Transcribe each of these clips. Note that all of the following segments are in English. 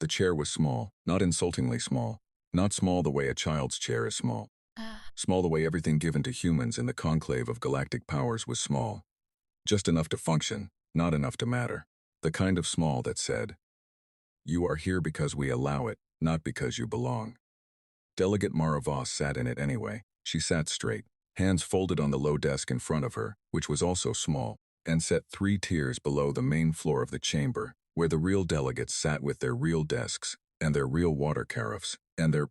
the chair was small, not insultingly small, not small the way a child's chair is small. Small the way everything given to humans in the Conclave of Galactic Powers was small. Just enough to function, not enough to matter. The kind of small that said, "You are here because we allow it, not because you belong." Delegate Maravoss sat in it anyway. She sat straight, hands folded on the low desk in front of her, which was also small, and set 3 tiers below the main floor of the chamber, where the real delegates sat with their real desks, and their real water carafes, and their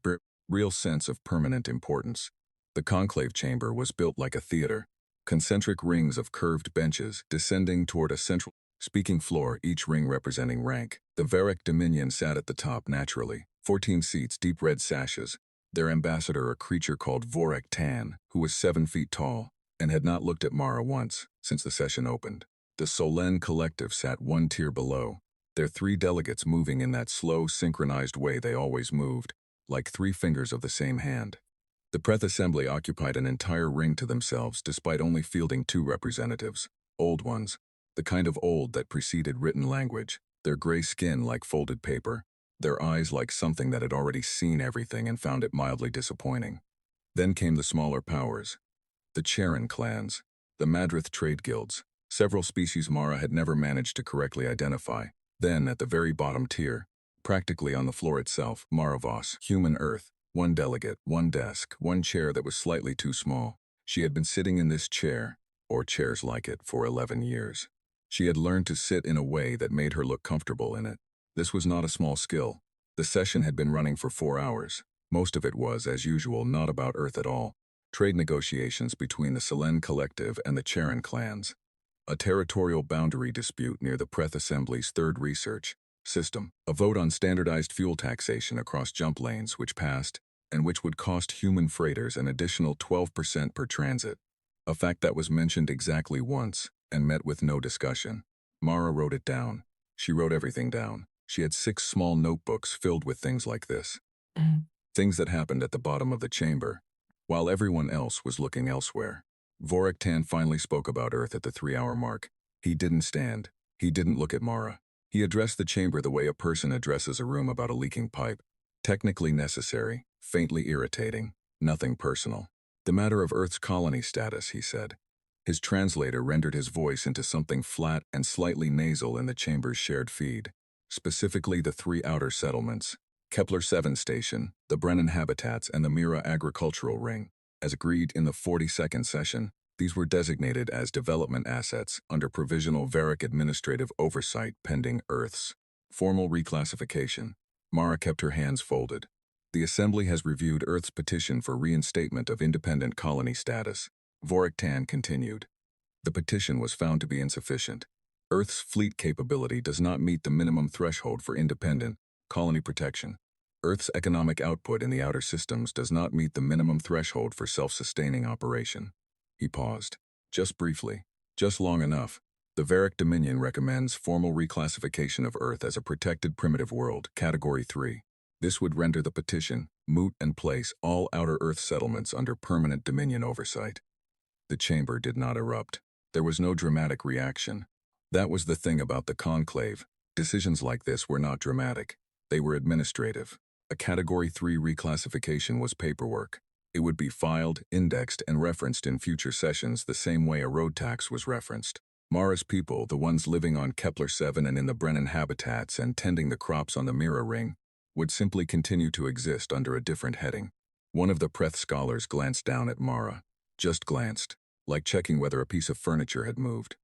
real sense of permanent importance. The conclave chamber was built like a theater, concentric rings of curved benches descending toward a central speaking floor, each ring representing rank. The Varric Dominion sat at the top naturally, 14 seats, deep red sashes, their ambassador a creature called Vorek Tan, who was 7 feet tall, and had not looked at Mara once since the session opened. The Solen Collective sat 1 tier below, their 3 delegates moving in that slow, synchronized way they always moved, like 3 fingers of the same hand. The Preth Assembly occupied an entire ring to themselves despite only fielding 2 representatives, old ones, the kind of old that preceded written language, their gray skin like folded paper, their eyes like something that had already seen everything and found it mildly disappointing. Then came the smaller powers, the Charon clans, the Madrith trade guilds, several species Mara had never managed to correctly identify. Then, at the very bottom tier, practically on the floor itself, Maravoss, human Earth, 1 delegate, 1 desk, 1 chair that was slightly too small. She had been sitting in this chair, or chairs like it, for 11 years. She had learned to sit in a way that made her look comfortable in it. This was not a small skill. The session had been running for 4 hours. Most of it was, as usual, not about Earth at all. Trade negotiations between the Solen Collective and the Charon clans. A territorial boundary dispute near the Preth Assembly's 3rd research system. A vote on standardized fuel taxation across jump lanes which passed, and which would cost human freighters an additional 12% per transit. A fact that was mentioned exactly once, and met with no discussion. Mara wrote it down. She wrote everything down. She had 6 small notebooks filled with things like this. Things that happened at the bottom of the chamber, while everyone else was looking elsewhere. Vorek Tan finally spoke about Earth at the 3-hour mark. He didn't stand. He didn't look at Mara. He addressed the chamber the way a person addresses a room about a leaking pipe. Technically necessary, faintly irritating, nothing personal. The matter of Earth's colony status, he said. His translator rendered his voice into something flat and slightly nasal in the chamber's shared feed. Specifically the 3 outer settlements, Kepler 7 Station, the Brennan Habitats, and the Mira Agricultural Ring. As agreed in the 42nd session, these were designated as development assets under provisional Varric administrative oversight pending Earth's formal reclassification. Mara kept her hands folded. The Assembly has reviewed Earth's petition for reinstatement of independent colony status. Vorek Tan continued. The petition was found to be insufficient. Earth's fleet capability does not meet the minimum threshold for independent colony protection. Earth's economic output in the outer systems does not meet the minimum threshold for self-sustaining operation. He paused. Just briefly. Just long enough. The Varric Dominion recommends formal reclassification of Earth as a protected primitive world, Category 3. This would render the petition moot and place all outer Earth settlements under permanent Dominion oversight. The chamber did not erupt. There was no dramatic reaction. That was the thing about the conclave. Decisions like this were not dramatic. They were administrative. A Category 3 reclassification was paperwork. It would be filed, indexed, and referenced in future sessions the same way a road tax was referenced. Mara's people, the ones living on Kepler 7 and in the Brennan Habitats and tending the crops on the Mira Ring, would simply continue to exist under a different heading. One of the Preth scholars glanced down at Mara. Just glanced, like checking whether a piece of furniture had moved.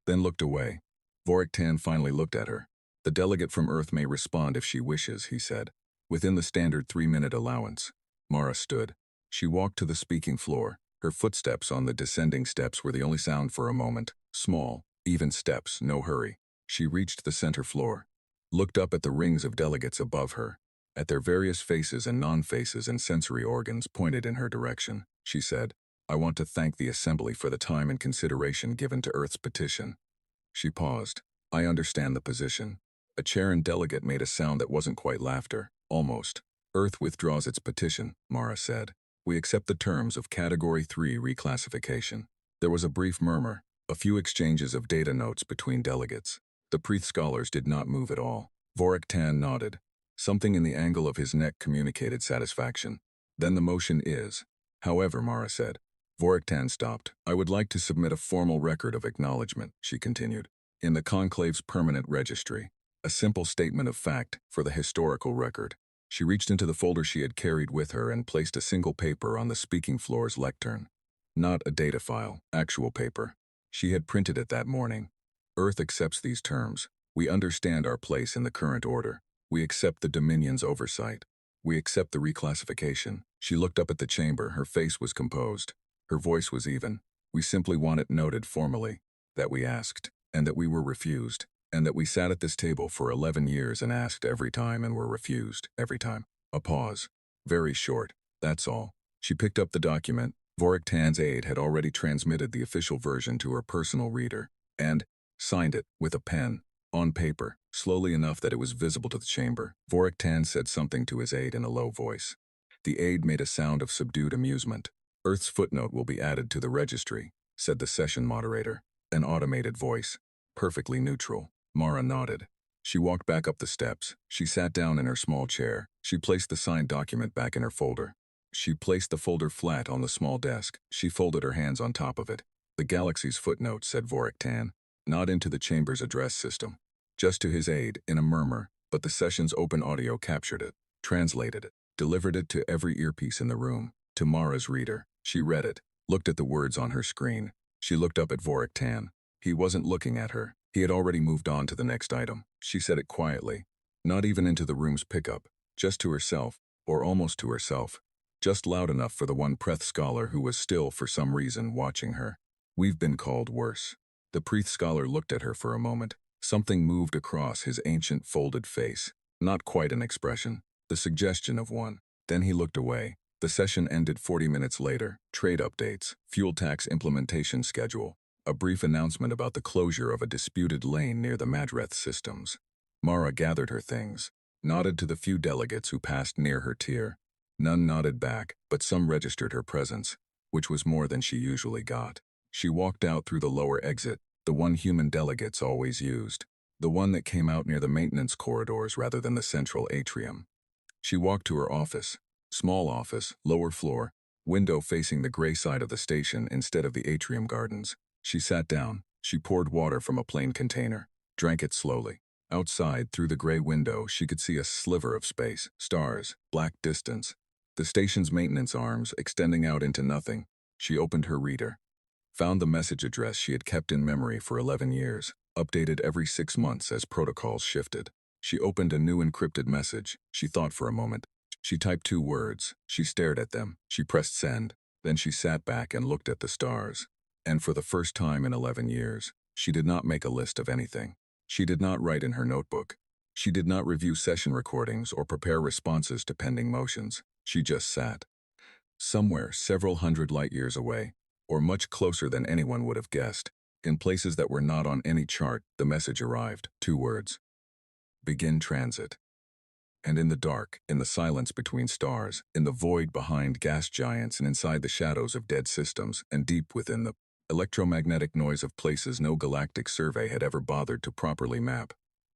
Then looked away. Vorek Tan finally looked at her. The delegate from Earth may respond if she wishes, he said. Within the standard 3-minute allowance. Mara stood. She walked to the speaking floor. Her footsteps on the descending steps were the only sound for a moment. Small, even steps, no hurry. She reached the center floor. Looked up at the rings of delegates above her. At their various faces and non-faces and sensory organs pointed in her direction. She said, "I want to thank the Assembly for the time and consideration given to Earth's petition." She paused. "I understand the position." A Charon delegate made a sound that wasn't quite laughter. Almost. "Earth withdraws its petition," Mara said. "We accept the terms of Category 3 reclassification." There was a brief murmur, a few exchanges of data notes between delegates. The Preth scholars did not move at all. Vorek Tan nodded. Something in the angle of his neck communicated satisfaction. Then the motion is. However, Mara said. Vorektan stopped. I would like to submit a formal record of acknowledgement, she continued, in the Conclave's permanent registry. A simple statement of fact for the historical record. She reached into the folder she had carried with her and placed a single paper on the speaking floor's lectern. Not a data file, actual paper. She had printed it that morning. Earth accepts these terms. We understand our place in the current order. We accept the Dominion's oversight. We accept the reclassification. She looked up at the chamber. Her face was composed. Her voice was even. We simply want it noted formally that we asked, and that we were refused, and that we sat at this table for 11 years and asked every time and were refused every time. A pause. Very short. That's all. She picked up the document. Vorektan's aide had already transmitted the official version to her personal reader, and signed it with a pen, on paper, slowly enough that it was visible to the chamber. Vorektan said something to his aide in a low voice. The aide made a sound of subdued amusement. Earth's footnote will be added to the registry, said the session moderator, an automated voice, perfectly neutral. Mara nodded. She walked back up the steps. She sat down in her small chair. She placed the signed document back in her folder. She placed the folder flat on the small desk. She folded her hands on top of it. The galaxy's footnote, said Vorektan, not into the chamber's address system. Just to his aide, in a murmur, but the session's open audio captured it, translated it, delivered it to every earpiece in the room, to Mara's reader. She read it, looked at the words on her screen. She looked up at Vorektan. He wasn't looking at her. He had already moved on to the next item. She said it quietly, not even into the room's pickup, just to herself, or almost to herself, just loud enough for the one Preth scholar who was still, for some reason, watching her. We've been called worse. The Preth scholar looked at her for a moment. Something moved across his ancient folded face. Not quite an expression, the suggestion of one. Then he looked away. The session ended 40 minutes later. Trade updates, fuel tax implementation schedule, a brief announcement about the closure of a disputed lane near the Madreth systems. Mara gathered her things, nodded to the few delegates who passed near her tier. None nodded back, but some registered her presence, which was more than she usually got. She walked out through the lower exit, the one human delegates always used, the one that came out near the maintenance corridors rather than the central atrium. She walked to her office. Small office, lower floor, window facing the gray side of the station instead of the atrium gardens. She sat down. She poured water from a plain container, drank it slowly. Outside, through the gray window, she could see a sliver of space, stars, black distance. The station's maintenance arms extending out into nothing. She opened her reader. Found the message address she had kept in memory for 11 years, updated every 6 months as protocols shifted. She opened a new encrypted message. She thought for a moment. She typed 2 words. She stared at them. She pressed send. Then she sat back and looked at the stars. And for the first time in 11 years, she did not make a list of anything. She did not write in her notebook. She did not review session recordings or prepare responses to pending motions. She just sat. Somewhere several hundred light years away, or much closer than anyone would have guessed, in places that were not on any chart, the message arrived. 2 words. Begin transit. And in the dark, in the silence between stars, in the void behind gas giants and inside the shadows of dead systems, and deep within the electromagnetic noise of places no galactic survey had ever bothered to properly map,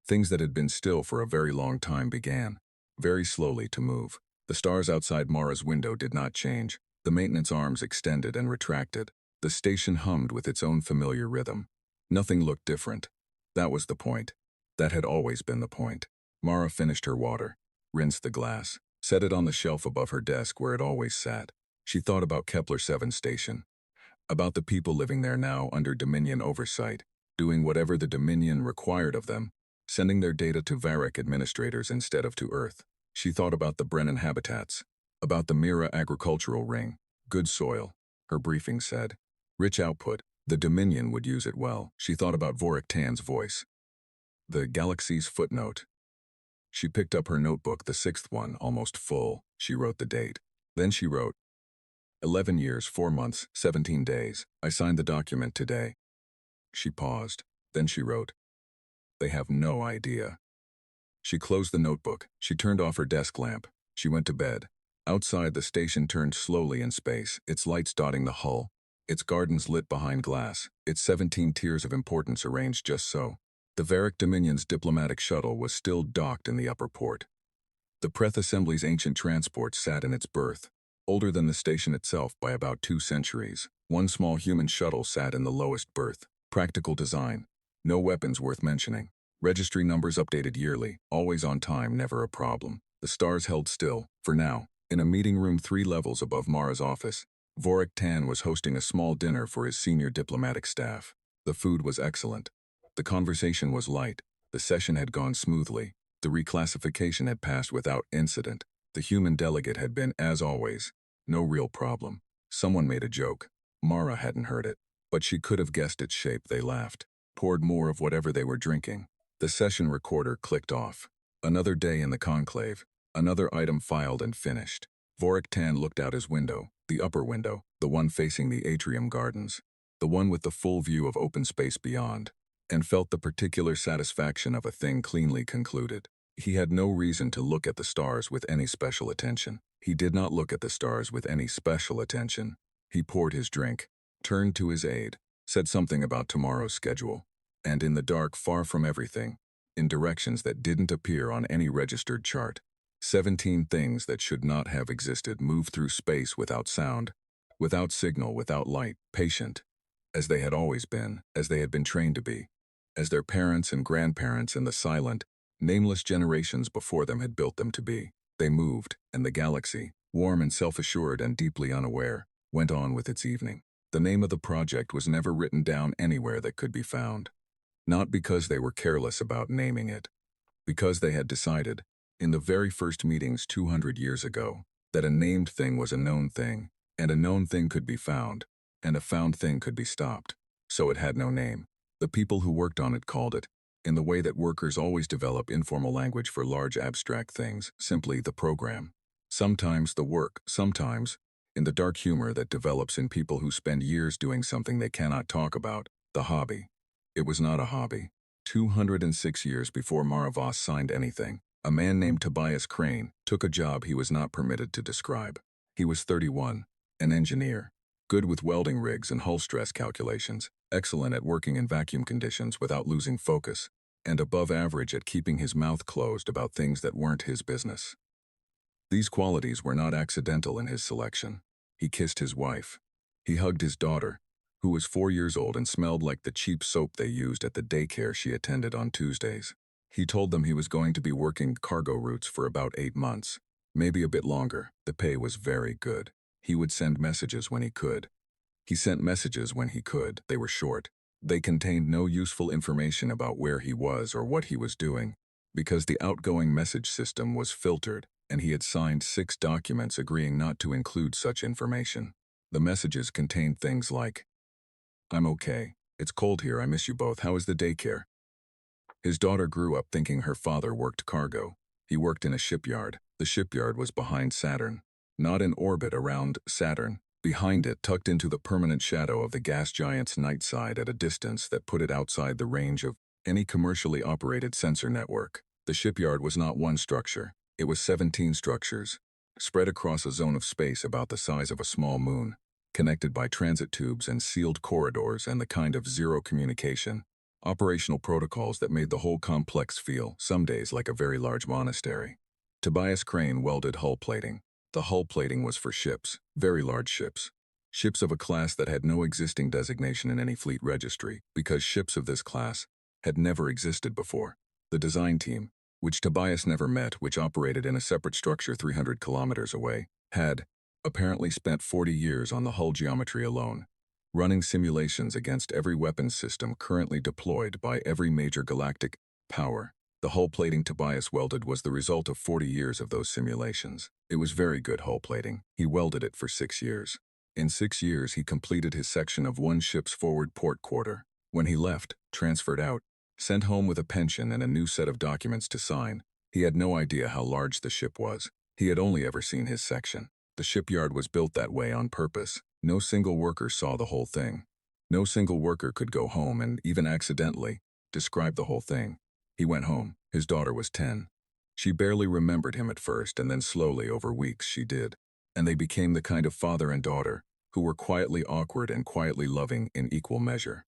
things that had been still for a very long time began, very slowly, to move. The stars outside Mara's window did not change. The maintenance arms extended and retracted. The station hummed with its own familiar rhythm. Nothing looked different. That was the point. That had always been the point. Mara finished her water, rinsed the glass, set it on the shelf above her desk where it always sat. She thought about Kepler 7 station, about the people living there now under Dominion oversight, doing whatever the Dominion required of them, sending their data to Varric administrators instead of to Earth. She thought about the Brennan habitats, about the Mira agricultural ring, good soil, her briefing said, rich output, the Dominion would use it well. She thought about Vorektan's voice. The galaxy's footnote. She picked up her notebook, the 6th one, almost full. She wrote the date. Then she wrote, 11 years, 4 months, 17 days. I signed the document today. She paused. Then she wrote, they have no idea. She closed the notebook. She turned off her desk lamp. She went to bed. Outside, the station turned slowly in space, its lights dotting the hull, its gardens lit behind glass, its 17 tiers of importance arranged just so. The Varric Dominion's diplomatic shuttle was still docked in the upper port. The Preth Assembly's ancient transport sat in its berth, older than the station itself by about 2 centuries. One small human shuttle sat in the lowest berth. Practical design. No weapons worth mentioning. Registry numbers updated yearly, always on time, never a problem. The stars held still, for now. In a meeting room 3 levels above Mara's office, Vorik Tan was hosting a small dinner for his senior diplomatic staff. The food was excellent. The conversation was light. The session had gone smoothly. The reclassification had passed without incident. The human delegate had been, as always, no real problem. Someone made a joke. Mara hadn't heard it, but she could have guessed its shape. They laughed, poured more of whatever they were drinking. The session recorder clicked off. Another day in the conclave. Another item filed and finished. Vorik Tan looked out his window, the upper window, the one facing the atrium gardens, the one with the full view of open space beyond, and felt the particular satisfaction of a thing cleanly concluded. He had no reason to look at the stars with any special attention. He did not look at the stars with any special attention. He poured his drink, turned to his aide, said something about tomorrow's schedule, and in the dark, far from everything, in directions that didn't appear on any registered chart, 17 things that should not have existed moved through space without sound, without signal, without light, patient, as they had always been, as they had been trained to be, as their parents and grandparents and the silent, nameless generations before them had built them to be. They moved, and the galaxy, warm and self-assured and deeply unaware, went on with its evening. The name of the project was never written down anywhere that could be found. Not because they were careless about naming it, because they had decided, in the very first meetings 200 years ago, that a named thing was a known thing, and a known thing could be found, and a found thing could be stopped. So it had no name. The people who worked on it called it, in the way that workers always develop informal language for large abstract things, simply the program. Sometimes the work, sometimes, in the dark humor that develops in people who spend years doing something they cannot talk about, the hobby. It was not a hobby. 206 years before Maravoss signed anything, a man named Tobias Crane took a job he was not permitted to describe. He was 31, an engineer, good with welding rigs and hull stress calculations, excellent at working in vacuum conditions without losing focus, and above average at keeping his mouth closed about things that weren't his business. These qualities were not accidental in his selection. He kissed his wife. He hugged his daughter, who was 4 years old and smelled like the cheap soap they used at the daycare she attended on Tuesdays. He told them he was going to be working cargo routes for about 8 months, maybe a bit longer. The pay was very good. He would send messages when he could. He sent messages when he could. They were short. They contained no useful information about where he was or what he was doing, because the outgoing message system was filtered, and he had signed 6 documents agreeing not to include such information. The messages contained things like, "I'm okay. It's cold here. I miss you both. How is the daycare?" His daughter grew up thinking her father worked cargo. He worked in a shipyard. The shipyard was behind Saturn, not in orbit around Saturn. Behind it, tucked into the permanent shadow of the gas giant's night side at a distance that put it outside the range of any commercially operated sensor network. The shipyard was not one structure. It was 17 structures, spread across a zone of space about the size of a small moon, connected by transit tubes and sealed corridors and the kind of zero communication, operational protocols that made the whole complex feel, some days, like a very large monastery. Tobias Crane welded hull plating. The hull plating was for ships, very large ships. Ships of a class that had no existing designation in any fleet registry, because ships of this class had never existed before. The design team, which Tobias never met, which operated in a separate structure 300 kilometers away, had apparently spent 40 years on the hull geometry alone, running simulations against every weapons system currently deployed by every major galactic power. The hull plating Tobias welded was the result of 40 years of those simulations. It was very good hull plating. He welded it for 6 years. In 6 years, he completed his section of one ship's forward port quarter. When he left, transferred out, sent home with a pension and a new set of documents to sign, he had no idea how large the ship was. He had only ever seen his section. The shipyard was built that way on purpose. No single worker saw the whole thing. No single worker could go home and, even accidentally, describe the whole thing. He went home. His daughter was 10. She barely remembered him at first, and then slowly, over weeks, she did. And they became the kind of father and daughter who were quietly awkward and quietly loving in equal measure.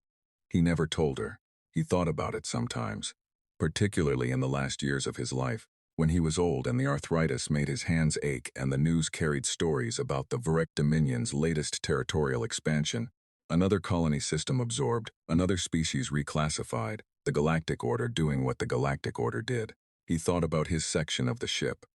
He never told her. He thought about it sometimes, particularly in the last years of his life. When he was old and the arthritis made his hands ache and the news carried stories about the Varek Dominion's latest territorial expansion, another colony system absorbed, another species reclassified, the Galactic Order doing what the Galactic Order did. He thought about his section of the ship,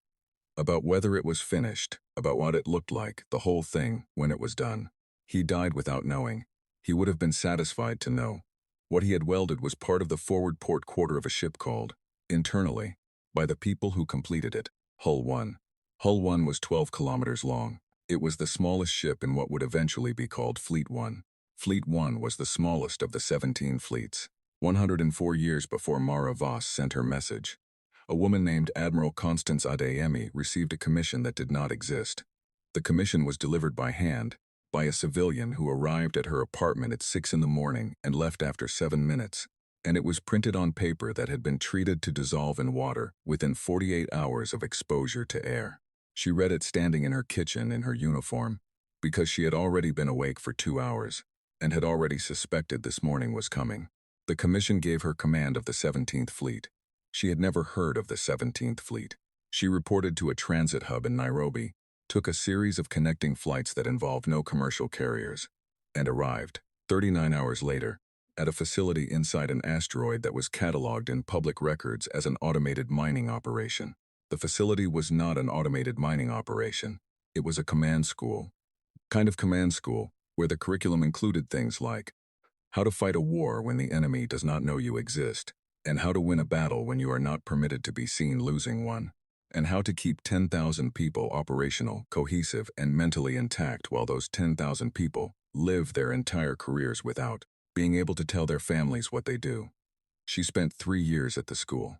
about whether it was finished, about what it looked like, the whole thing, when it was done. He died without knowing. He would have been satisfied to know. What he had welded was part of the forward port quarter of a ship called, internally, by the people who completed it, Hull 1. Hull 1 was 12 kilometers long. It was the smallest ship in what would eventually be called Fleet 1. Fleet 1 was the smallest of the 17 fleets. 104 years before Maravoss sent her message, a woman named Admiral Constance Adeyemi received a commission that did not exist. The commission was delivered by hand, by a civilian who arrived at her apartment at 6 in the morning and left after 7 minutes, and it was printed on paper that had been treated to dissolve in water within 48 hours of exposure to air. She read it standing in her kitchen in her uniform, because she had already been awake for 2 hours, and had already suspected this morning was coming. The commission gave her command of the 17th Fleet. She had never heard of the 17th Fleet. She reported to a transit hub in Nairobi, took a series of connecting flights that involved no commercial carriers, and arrived, 39 hours later, at a facility inside an asteroid that was catalogued in public records as an automated mining operation. The facility was not an automated mining operation. It was a command school. Kind of command school, where the curriculum included things like how to fight a war when the enemy does not know you exist, and how to win a battle when you are not permitted to be seen losing one, and how to keep 10,000 people operational, cohesive, and mentally intact while those 10,000 people live their entire careers without being able to tell their families what they do. She spent 3 years at the school.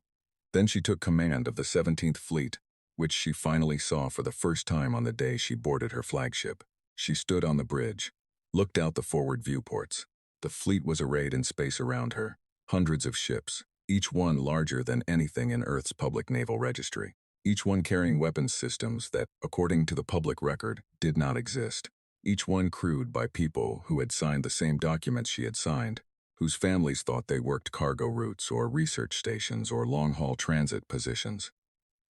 Then she took command of the 17th Fleet, which she finally saw for the first time on the day she boarded her flagship. She stood on the bridge, looked out the forward viewports. The fleet was arrayed in space around her, hundreds of ships, each one larger than anything in Earth's public naval registry, each one carrying weapons systems that, according to the public record, did not exist, each one crewed by people who had signed the same documents she had signed, whose families thought they worked cargo routes or research stations or long-haul transit positions.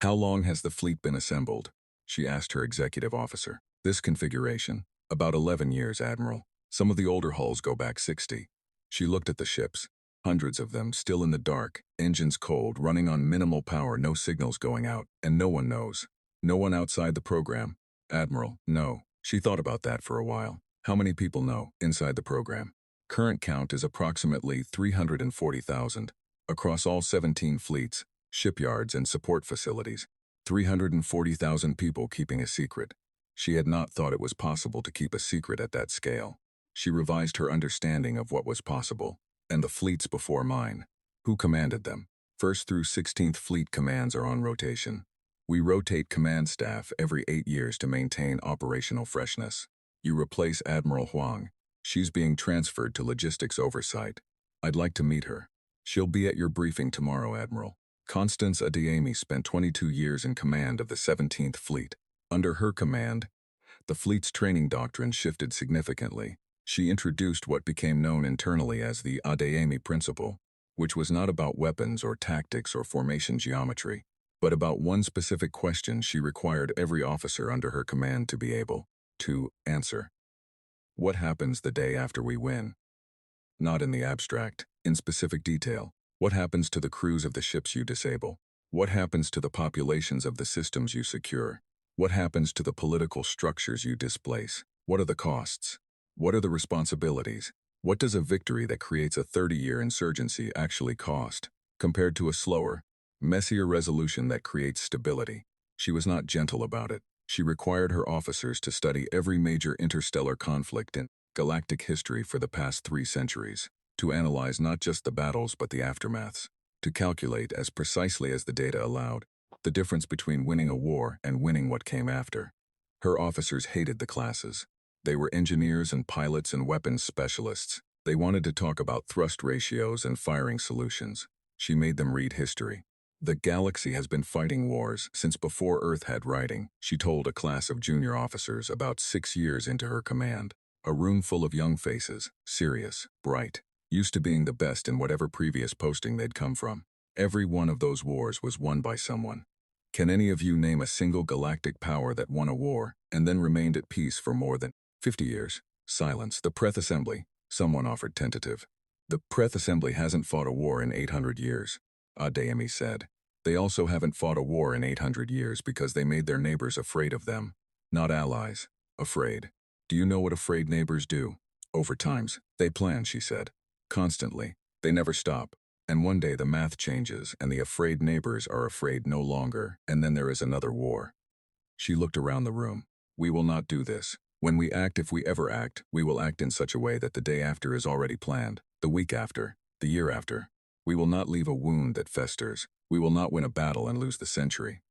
"How long has the fleet been assembled?" she asked her executive officer. "This configuration, about 11 years, Admiral. Some of the older hulls go back 60. She looked at the ships, hundreds of them still in the dark, engines cold, running on minimal power, no signals going out, and no one knows. No one outside the program. Admiral, no. She thought about that for a while. How many people know inside the program? Current count is approximately 340,000. Across all 17 fleets, shipyards, and support facilities. 340,000 people keeping a secret. She had not thought it was possible to keep a secret at that scale. She revised her understanding of what was possible. And the fleets before mine. Who commanded them? 1st through 16th Fleet commands are on rotation. We rotate command staff every 8 years to maintain operational freshness. You replace Admiral Huang. She's being transferred to logistics oversight. I'd like to meet her. She'll be at your briefing tomorrow, Admiral. Constance Adeyemi spent 22 years in command of the 17th Fleet. Under her command, the fleet's training doctrine shifted significantly. She introduced what became known internally as the Adeyemi Principle, which was not about weapons or tactics or formation geometry, but about one specific question she required every officer under her command to be able to answer. What happens the day after we win? Not in the abstract, in specific detail. What happens to the crews of the ships you disable? What happens to the populations of the systems you secure? What happens to the political structures you displace? What are the costs? What are the responsibilities? What does a victory that creates a 30-year insurgency actually cost, compared to a slower, messier resolution that creates stability? She was not gentle about it. She required her officers to study every major interstellar conflict in galactic history for the past 3 centuries, to analyze not just the battles but the aftermaths, to calculate, as precisely as the data allowed, the difference between winning a war and winning what came after. Her officers hated the classes. They were engineers and pilots and weapons specialists. They wanted to talk about thrust ratios and firing solutions. She made them read history. The galaxy has been fighting wars since before Earth had writing, she told a class of junior officers about 6 years into her command. A room full of young faces, serious, bright, used to being the best in whatever previous posting they'd come from. Every one of those wars was won by someone. Can any of you name a single galactic power that won a war and then remained at peace for more than 50 years? Silence. The Preth Assembly. Someone offered tentative. The Preth Assembly hasn't fought a war in 800 years, Adeyemi said. They also haven't fought a war in 800 years because they made their neighbors afraid of them. Not allies. Afraid. Do you know what afraid neighbors do? Overtimes. They plan, she said. Constantly. They never stop. And one day the math changes and the afraid neighbors are afraid no longer, and then there is another war. She looked around the room. We will not do this. When we act, if we ever act, we will act in such a way that the day after is already planned, the week after, the year after. We will not leave a wound that festers. We will not win a battle and lose the century.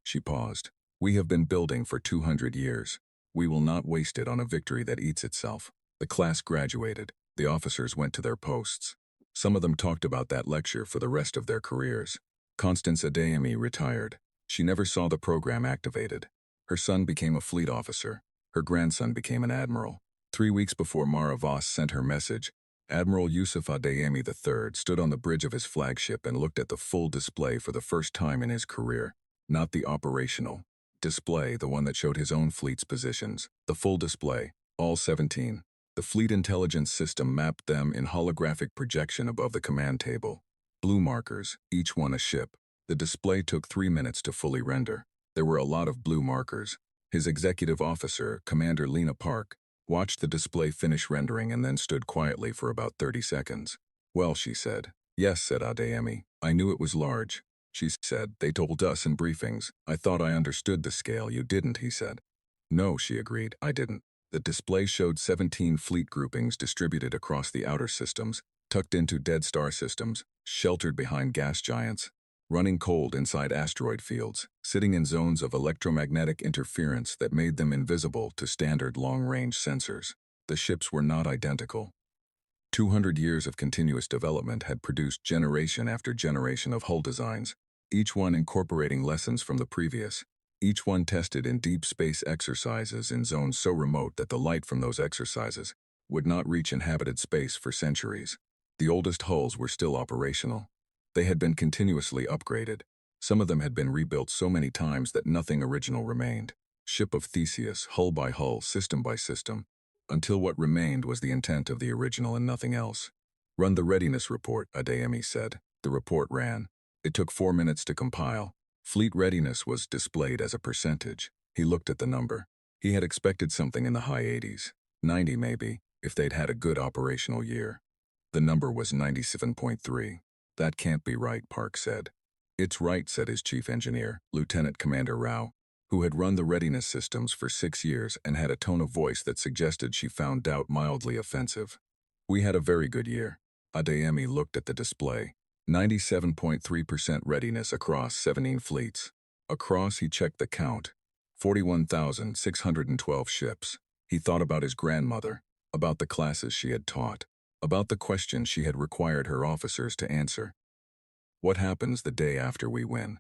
She paused. We have been building for 200 years. We will not waste it on a victory that eats itself. The class graduated. The officers went to their posts. Some of them talked about that lecture for the rest of their careers. Constance Adeyemi retired. She never saw the program activated. Her son became a fleet officer. Her grandson became an admiral. 3 weeks before Maravoss sent her message, Admiral Yusuf Adeyemi III stood on the bridge of his flagship and looked at the full display for the first time in his career. Not the operational display, the one that showed his own fleet's positions. The full display, all 17. The fleet intelligence system mapped them in holographic projection above the command table. Blue markers, each one a ship. The display took 3 minutes to fully render. There were a lot of blue markers. His executive officer, Commander Lena Park, watched the display finish rendering and then stood quietly for about 30 seconds. Well, she said. Yes, said Adeyemi. I knew it was large. She said, they told us in briefings. I thought I understood the scale. You didn't, he said. No, she agreed. I didn't. The display showed 17 fleet groupings distributed across the outer systems, tucked into dead star systems, sheltered behind gas giants, running cold inside asteroid fields, sitting in zones of electromagnetic interference that made them invisible to standard long-range sensors. The ships were not identical. 200 years of continuous development had produced generation after generation of hull designs, each one incorporating lessons from the previous. Each one tested in deep space exercises in zones so remote that the light from those exercises would not reach inhabited space for centuries. The oldest hulls were still operational. They had been continuously upgraded. Some of them had been rebuilt so many times that nothing original remained. Ship of Theseus, hull by hull, system by system, until what remained was the intent of the original and nothing else. Run the readiness report, Adeyemi said. The report ran. It took 4 minutes to compile. Fleet readiness was displayed as a percentage. He looked at the number. He had expected something in the high 80s, 90 maybe, if they'd had a good operational year. The number was 97.3. That can't be right, Park said. It's right, said his chief engineer, Lieutenant Commander Rao, who had run the readiness systems for 6 years and had a tone of voice that suggested she found doubt mildly offensive. We had a very good year. Adeyemi looked at the display. 97.3% readiness across 17 fleets. Across, he checked the count. 41,612 ships. He thought about his grandmother, about the classes she had taught, about the questions she had required her officers to answer. What happens the day after we win?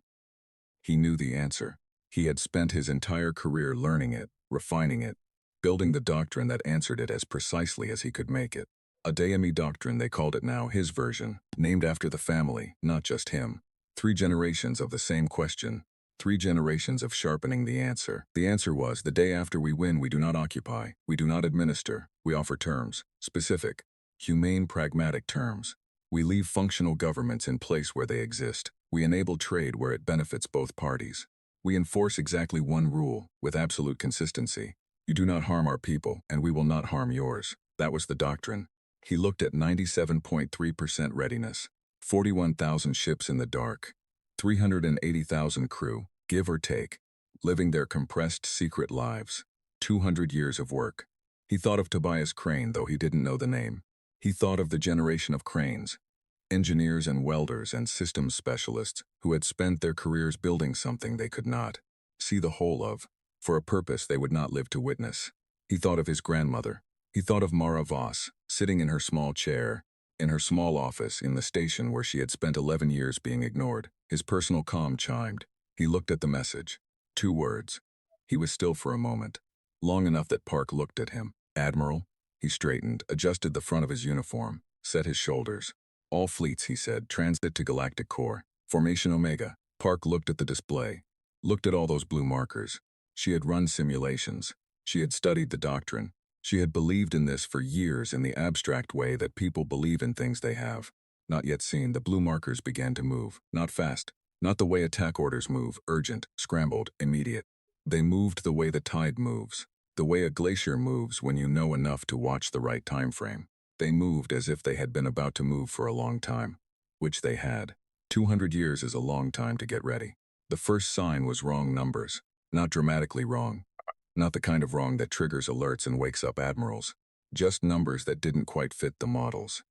He knew the answer. He had spent his entire career learning it, refining it, building the doctrine that answered it as precisely as he could make it. Adeyemi doctrine, they called it now, his version, named after the family, not just him. 3 generations of the same question, 3 generations of sharpening the answer. The answer was, the day after we win, we do not occupy, we do not administer, we offer terms, specific, humane, pragmatic terms. We leave functional governments in place where they exist. We enable trade where it benefits both parties. We enforce exactly one rule, with absolute consistency. You do not harm our people, and we will not harm yours. That was the doctrine. He looked at 97.3% readiness, 41,000 ships in the dark, 380,000 crew, give or take, living their compressed secret lives, 200 years of work. He thought of Tobias Crane, though he didn't know the name. He thought of the generation of Cranes, engineers and welders and systems specialists who had spent their careers building something they could not see the whole of, for a purpose they would not live to witness. He thought of his grandmother. He thought of Maravoss, sitting in her small chair, in her small office in the station where she had spent 11 years being ignored. His personal comm chimed. He looked at the message. 2 words. He was still for a moment, long enough that Park looked at him. Admiral. He straightened, adjusted the front of his uniform, set his shoulders. All fleets, he said, transit to Galactic Core. Formation Omega. Park looked at the display. Looked at all those blue markers. She had run simulations. She had studied the doctrine. She had believed in this for years in the abstract way that people believe in things they have not yet seen. The blue markers began to move, not fast, not the way attack orders move, urgent, scrambled, immediate. They moved the way the tide moves, the way a glacier moves when you know enough to watch the right time frame. They moved as if they had been about to move for a long time, which they had. 200 years is a long time to get ready. The first sign was wrong numbers, not dramatically wrong, not the kind of wrong that triggers alerts and wakes up admirals, just numbers that didn't quite fit the models.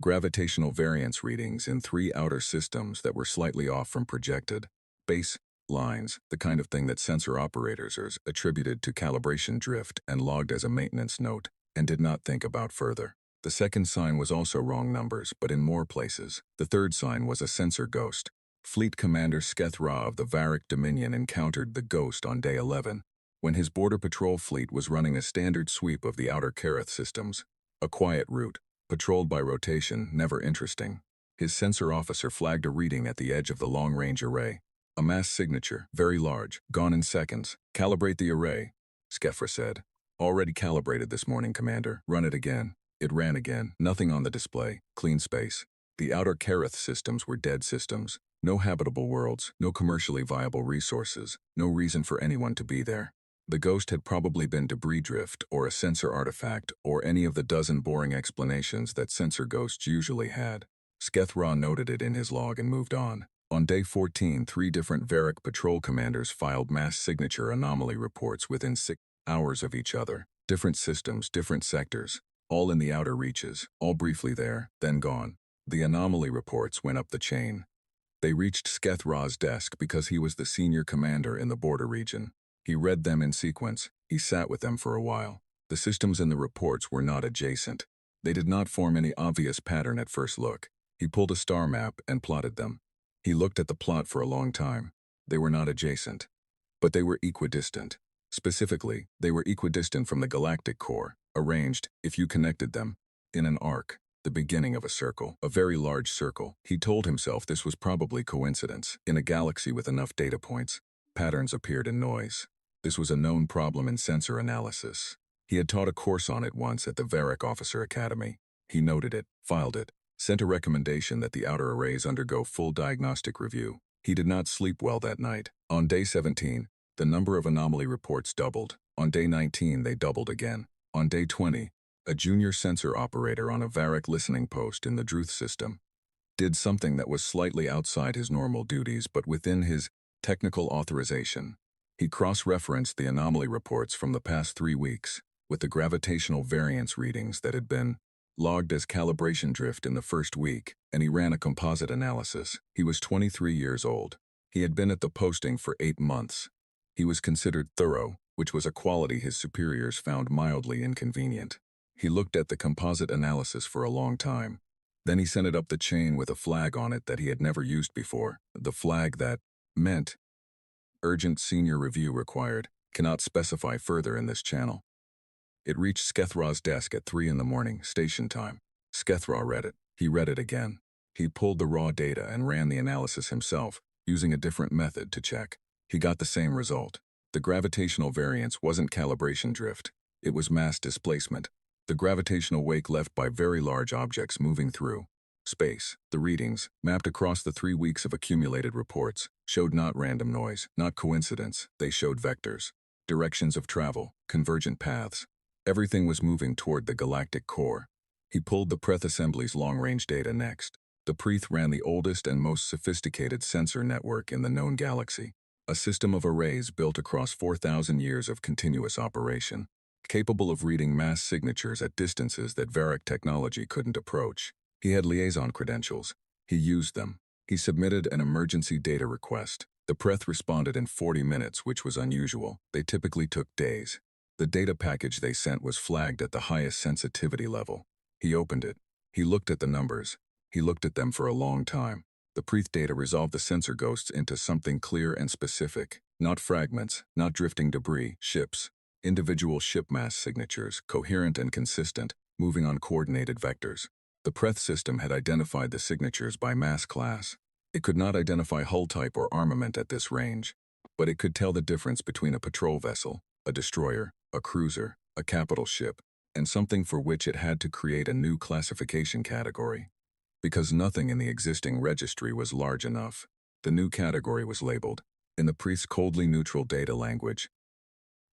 Gravitational variance readings in 3 outer systems that were slightly off from projected baselines, the kind of thing that sensor operators are attributed to calibration drift and logged as a maintenance note, and did not think about further. The second sign was also wrong numbers, but in more places. The third sign was a sensor ghost. Fleet Commander Skethra of the Varric Dominion encountered the ghost on day 11, when his border patrol fleet was running a standard sweep of the outer carafes systems, a quiet route, patrolled by rotation, never interesting. His sensor officer flagged a reading at the edge of the long-range array. A mass signature, very large, gone in seconds. Calibrate the array, Skethra said. Already calibrated this morning, Commander. Run it again. It ran again. Nothing on the display. Clean space. The outer carafes systems were dead systems. No habitable worlds, no commercially viable resources, no reason for anyone to be there. The ghost had probably been debris drift or a sensor artifact or any of the dozen boring explanations that sensor ghosts usually had. Skethra noted it in his log and moved on. On day 14, 3 different Varric patrol commanders filed mass signature anomaly reports within 6 hours of each other. Different systems, different sectors, all in the outer reaches, all briefly there, then gone. The anomaly reports went up the chain. They reached Skethra's desk because he was the senior commander in the border region. He read them in sequence. He sat with them for a while. The systems in the reports were not adjacent. They did not form any obvious pattern at first look. He pulled a star map and plotted them. He looked at the plot for a long time. They were not adjacent, but they were equidistant. Specifically, they were equidistant from the galactic core, arranged, if you connected them, in an arc, the beginning of a circle, a very large circle. He told himself this was probably coincidence. In a galaxy with enough data points, patterns appeared in noise. This was a known problem in sensor analysis. He had taught a course on it once at the Varric Officer Academy. He noted it, filed it, sent a recommendation that the outer arrays undergo full diagnostic review. He did not sleep well that night. On day 17, the number of anomaly reports doubled. On day 19, they doubled again. On day 20, a junior sensor operator on a Varric listening post in the Druth system did something that was slightly outside his normal duties but within his technical authorization. He cross-referenced the anomaly reports from the past 3 weeks with the gravitational variance readings that had been logged as calibration drift in the first week, and he ran a composite analysis. He was 23 years old. He had been at the posting for 8 months. He was considered thorough, which was a quality his superiors found mildly inconvenient. He looked at the composite analysis for a long time. Then he sent it up the chain with a flag on it that he had never used before, the flag that meant urgent senior review required, cannot specify further in this channel. It reached Skethra's desk at 3 in the morning, station time. Skethra read it. He read it again. He pulled the raw data and ran the analysis himself, using a different method to check. He got the same result. The gravitational variance wasn't calibration drift. It was mass displacement. The gravitational wake left by very large objects moving through space. The readings, mapped across the 3 weeks of accumulated reports, showed not random noise, not coincidence. They showed vectors, directions of travel, convergent paths. Everything was moving toward the galactic core. He pulled the Preth Assembly's long-range data next. The Preth ran the oldest and most sophisticated sensor network in the known galaxy, a system of arrays built across 4,000 years of continuous operation, capable of reading mass signatures at distances that Varric technology couldn't approach. He had liaison credentials. He used them. He submitted an emergency data request. The Preth responded in 40 minutes, which was unusual. They typically took days. The data package they sent was flagged at the highest sensitivity level. He opened it. He looked at the numbers. He looked at them for a long time. The Preth data resolved the sensor ghosts into something clear and specific. Not fragments, not drifting debris, ships. Individual ship mass signatures, coherent and consistent, moving on coordinated vectors. The Preth system had identified the signatures by mass class. It could not identify hull type or armament at this range. but it could tell the difference between a patrol vessel, a destroyer, a cruiser, a capital ship, and something for which it had to create a new classification category. Because nothing in the existing registry was large enough, the new category was labeled, in the priest's coldly neutral data language,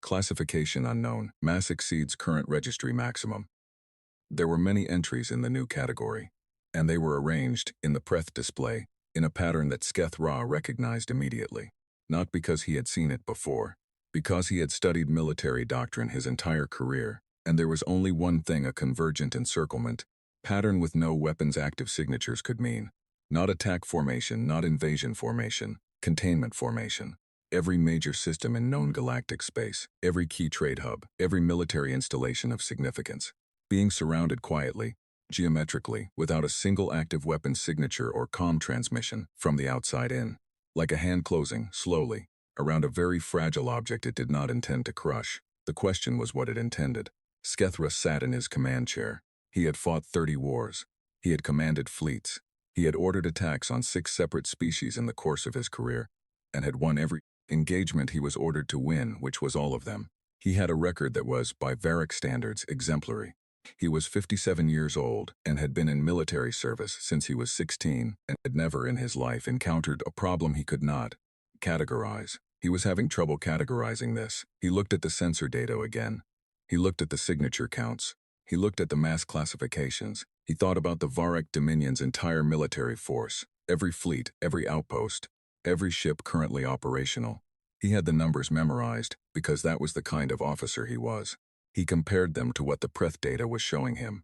classification unknown, mass exceeds current registry maximum. There were many entries in the new category, and they were arranged, in the Preth display, in a pattern that Sketh-Ra recognized immediately. Not because he had seen it before, because he had studied military doctrine his entire career, and there was only one thing a convergent encirclement, pattern with no weapons active signatures could mean. Not attack formation, not invasion formation, containment formation. Every major system in known galactic space, every key trade hub, every military installation of significance, being surrounded quietly, geometrically, without a single active weapon signature or comm transmission from the outside in, like a hand closing, slowly, around a very fragile object it did not intend to crush. The question was what it intended. Sketh-Ra sat in his command chair. He had fought 30 wars. He had commanded fleets. He had ordered attacks on 6 separate species in the course of his career, and had won every engagement he was ordered to win, which was all of them. He had a record that was, by Varric standards, exemplary. He was 57 years old and had been in military service since he was 16 and had never in his life encountered a problem he could not categorize. He was having trouble categorizing this. He looked at the sensor data again. He looked at the signature counts. He looked at the mass classifications. He thought about the Varric Dominion's entire military force, every fleet, every outpost, every ship currently operational. He had the numbers memorized because that was the kind of officer he was. He compared them to what the Preth data was showing him.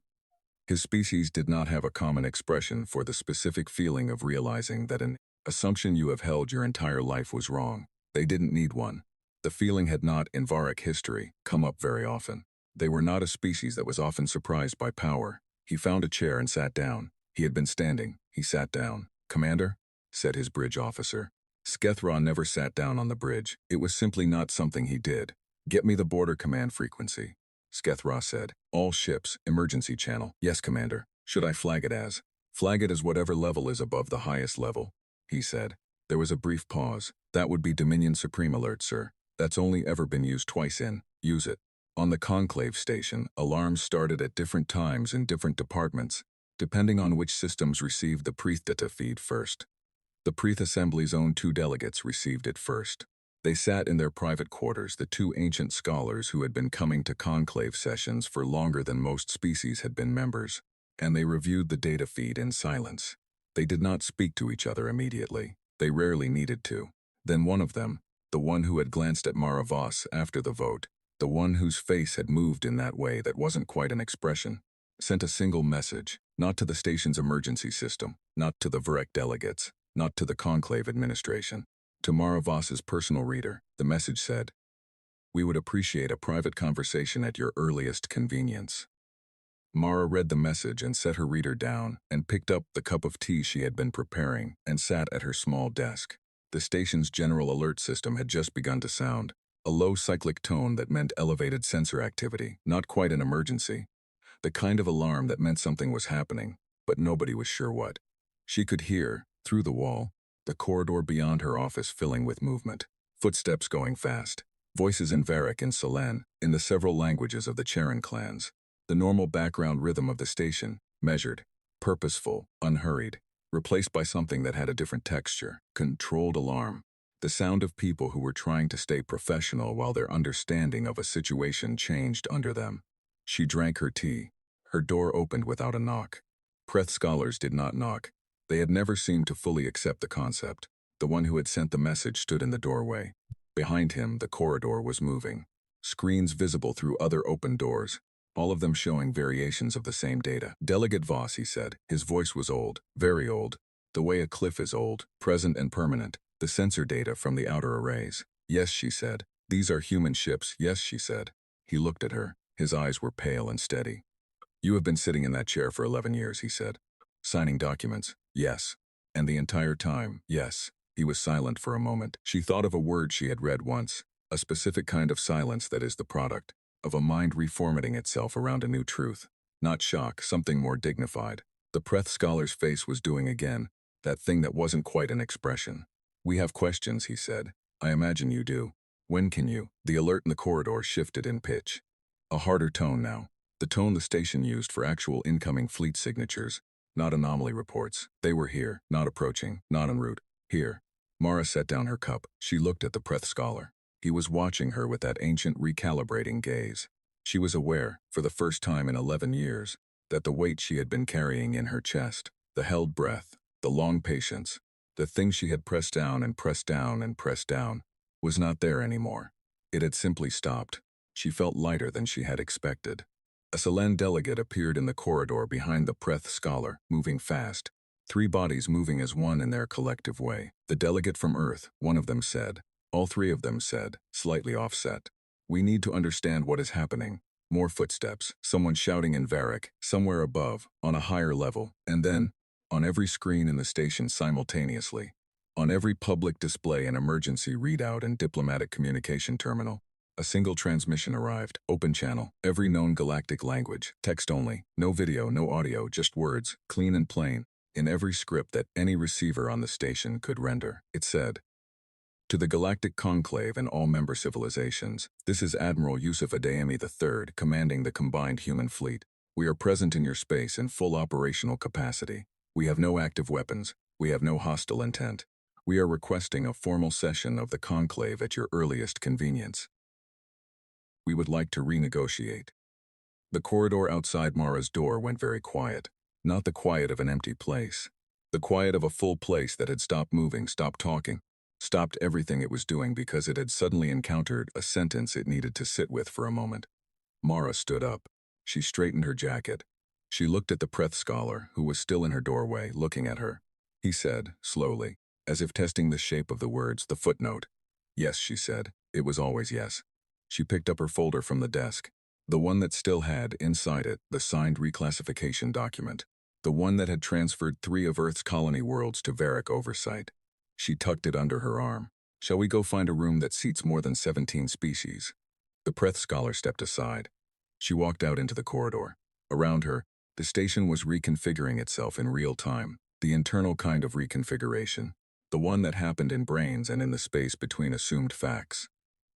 His species did not have a common expression for the specific feeling of realizing that an assumption you have held your entire life was wrong. They didn't need one. The feeling had not, in Varric history, come up very often. They were not a species that was often surprised by power. He found a chair and sat down. He had been standing. He sat down. "Commander?" said his bridge officer. Sketh-Ra never sat down on the bridge. It was simply not something he did. "Get me the border command frequency," Sketh-Ra said. "All ships, emergency channel." "Yes, Commander." "Should I flag it as?" "Flag it as whatever level is above the highest level," he said. There was a brief pause. "That would be Dominion Supreme Alert, sir. That's only ever been used twice in. Use it." On the Conclave station, alarms started at different times in different departments, depending on which systems received the Preeth data feed first. The Preeth Assembly's own 2 delegates received it first. They sat in their private quarters, the 2 ancient scholars who had been coming to conclave sessions for longer than most species had been members, and they reviewed the data feed in silence. They did not speak to each other immediately. They rarely needed to. Then one of them, the one who had glanced at Maravoss after the vote, the one whose face had moved in that way that wasn't quite an expression, sent a single message, not to the station's emergency system, not to the Varric delegates, not to the conclave administration. To Maravoss's personal reader, the message said, "We would appreciate a private conversation at your earliest convenience." Mara read the message and set her reader down and picked up the cup of tea she had been preparing and sat at her small desk. The station's general alert system had just begun to sound, a low cyclic tone that meant elevated sensor activity, not quite an emergency. The kind of alarm that meant something was happening, but nobody was sure what. She could hear, through the wall, the corridor beyond her office filling with movement, footsteps going fast, voices in Varric and Selen, in the several languages of the Charon clans. The normal background rhythm of the station, measured, purposeful, unhurried, replaced by something that had a different texture, controlled alarm. The sound of people who were trying to stay professional while their understanding of a situation changed under them. She drank her tea. Her door opened without a knock. Preth scholars did not knock. They had never seemed to fully accept the concept. The one who had sent the message stood in the doorway. Behind him, the corridor was moving. Screens visible through other open doors, all of them showing variations of the same data. "Delegate Voss," he said. His voice was old, very old, the way a cliff is old, present and permanent, the sensor data from the outer arrays. "Yes," she said. "These are human ships." "Yes," she said. He looked at her. His eyes were pale and steady. "You have been sitting in that chair for 11 years, he said. "Signing documents." "Yes." "And the entire time?" "Yes." He was silent for a moment. She thought of a word she had read once, a specific kind of silence that is the product of a mind reformatting itself around a new truth. Not shock, something more dignified. The Preth scholar's face was doing again, that thing that wasn't quite an expression. "We have questions," he said. I imagine you do. When can you? The alert in the corridor shifted in pitch. A harder tone now. The tone the station used for actual incoming fleet signatures, not anomaly reports. They were here, not approaching, not en route. Here. Mara set down her cup. She looked at the Preth scholar. He was watching her with that ancient recalibrating gaze. She was aware, for the first time in 11 years, that the weight she had been carrying in her chest, the held breath, the long patience, the thing she had pressed down and pressed down and pressed down, was not there anymore. It had simply stopped. She felt lighter than she had expected. A Selen delegate appeared in the corridor behind the Preth scholar, moving fast. 3 bodies moving as one in their collective way. The delegate from Earth, one of them said. All 3 of them said, slightly offset. We need to understand what is happening. More footsteps, someone shouting in Varric, somewhere above, on a higher level, and then, on every screen in the station simultaneously. On every public display and emergency readout and diplomatic communication terminal, a single transmission arrived, open channel, every known galactic language, text only, no video, no audio, just words, clean and plain, in every script that any receiver on the station could render. It said, "To the Galactic Conclave and all member civilizations, this is Admiral Yusuf Adeyemi III, commanding the combined human fleet. We are present in your space in full operational capacity. We have no active weapons. We have no hostile intent. We are requesting a formal session of the Conclave at your earliest convenience. We would like to renegotiate." The corridor outside Mara's door went very quiet. Not the quiet of an empty place. The quiet of a full place that had stopped moving, stopped talking, stopped everything it was doing because it had suddenly encountered a sentence it needed to sit with for a moment. Mara stood up. She straightened her jacket. She looked at the Preth scholar, who was still in her doorway, looking at her. He said, slowly, as if testing the shape of the words, the footnote. "Yes," she said. It was always yes. She picked up her folder from the desk. The one that still had, inside it, the signed reclassification document. The one that had transferred 3 of Earth's colony worlds to Varric oversight. She tucked it under her arm. "Shall we go find a room that seats more than 17 species?" The Preth scholar stepped aside. She walked out into the corridor. Around her, the station was reconfiguring itself in real time. The internal kind of reconfiguration. The one that happened in brains and in the space between assumed facts.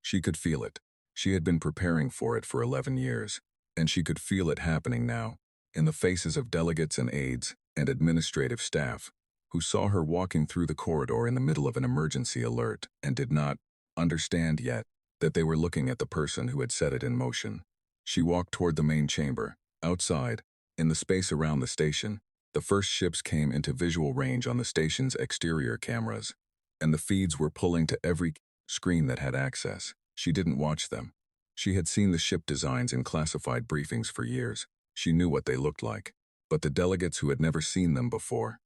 She could feel it. She had been preparing for it for 11 years, and she could feel it happening now, in the faces of delegates and aides and administrative staff, who saw her walking through the corridor in the middle of an emergency alert and did not understand yet that they were looking at the person who had set it in motion. She walked toward the main chamber. Outside, in the space around the station, the first ships came into visual range on the station's exterior cameras, and the feeds were pulling to every screen that had access. She didn't watch them. She had seen the ship designs in classified briefings for years. She knew what they looked like. But the delegates who had never seen them before,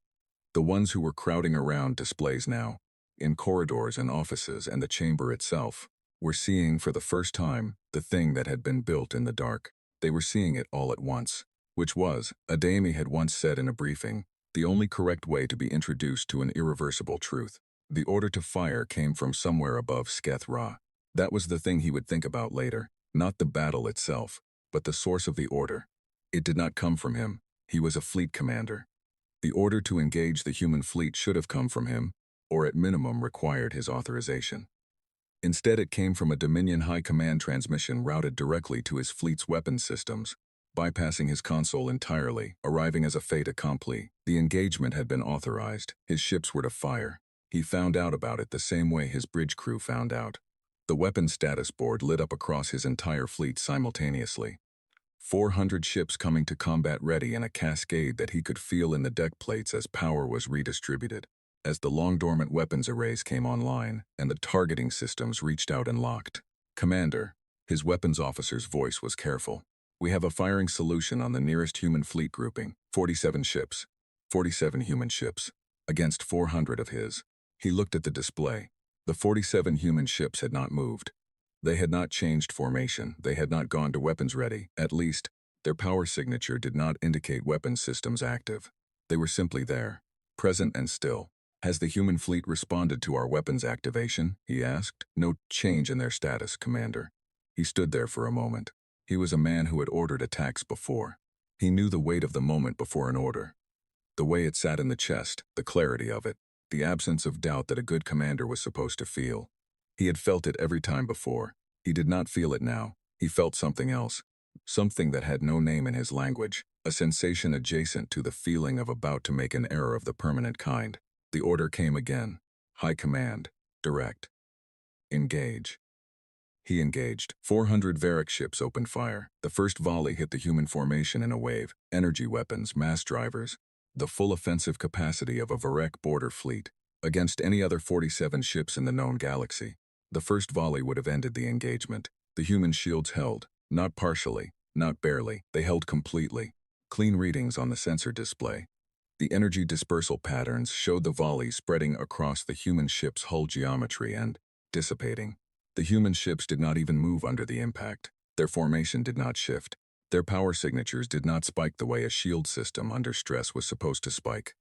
the ones who were crowding around displays now, in corridors and offices and the chamber itself, were seeing for the first time the thing that had been built in the dark. They were seeing it all at once, which was, Adeyemi had once said in a briefing, the only correct way to be introduced to an irreversible truth. The order to fire came from somewhere above Sketh Ra. That was the thing he would think about later, not the battle itself, but the source of the order. It did not come from him. He was a fleet commander. The order to engage the human fleet should have come from him, or at minimum required his authorization. Instead, it came from a Dominion High Command transmission routed directly to his fleet's weapons systems, bypassing his console entirely, arriving as a fait accompli. The engagement had been authorized. His ships were to fire. He found out about it the same way his bridge crew found out. The weapons status board lit up across his entire fleet simultaneously. 400 ships coming to combat ready in a cascade that he could feel in the deck plates as power was redistributed, as the long-dormant weapons arrays came online and the targeting systems reached out and locked. "Commander," his weapons officer's voice was careful. "We have a firing solution on the nearest human fleet grouping, 47 ships, 47 human ships, against 400 of his." He looked at the display. The 47 human ships had not moved. They had not changed formation. They had not gone to weapons ready. At least, their power signature did not indicate weapons systems active. They were simply there, present and still. "Has the human fleet responded to our weapons activation?" he asked. "No change in their status, Commander." He stood there for a moment. He was a man who had ordered attacks before. He knew the weight of the moment before an order. The way it sat in the chest, the clarity of it, the absence of doubt that a good commander was supposed to feel. He had felt it every time before. He did not feel it now. He felt something else. Something that had no name in his language. A sensation adjacent to the feeling of about to make an error of the permanent kind. The order came again. High command. Direct. Engage. He engaged. 400 Varric ships opened fire. The first volley hit the human formation in a wave. Energy weapons, mass drivers. The full offensive capacity of a Varric border fleet. Against any other 47 ships in the known galaxy. The first volley would have ended the engagement. The human shields held. Not partially, not barely. They held completely. Clean readings on the sensor display. The energy dispersal patterns showed the volley spreading across the human ship's hull geometry and dissipating. The human ships did not even move under the impact. Their formation did not shift. Their power signatures did not spike the way a shield system under stress was supposed to spike.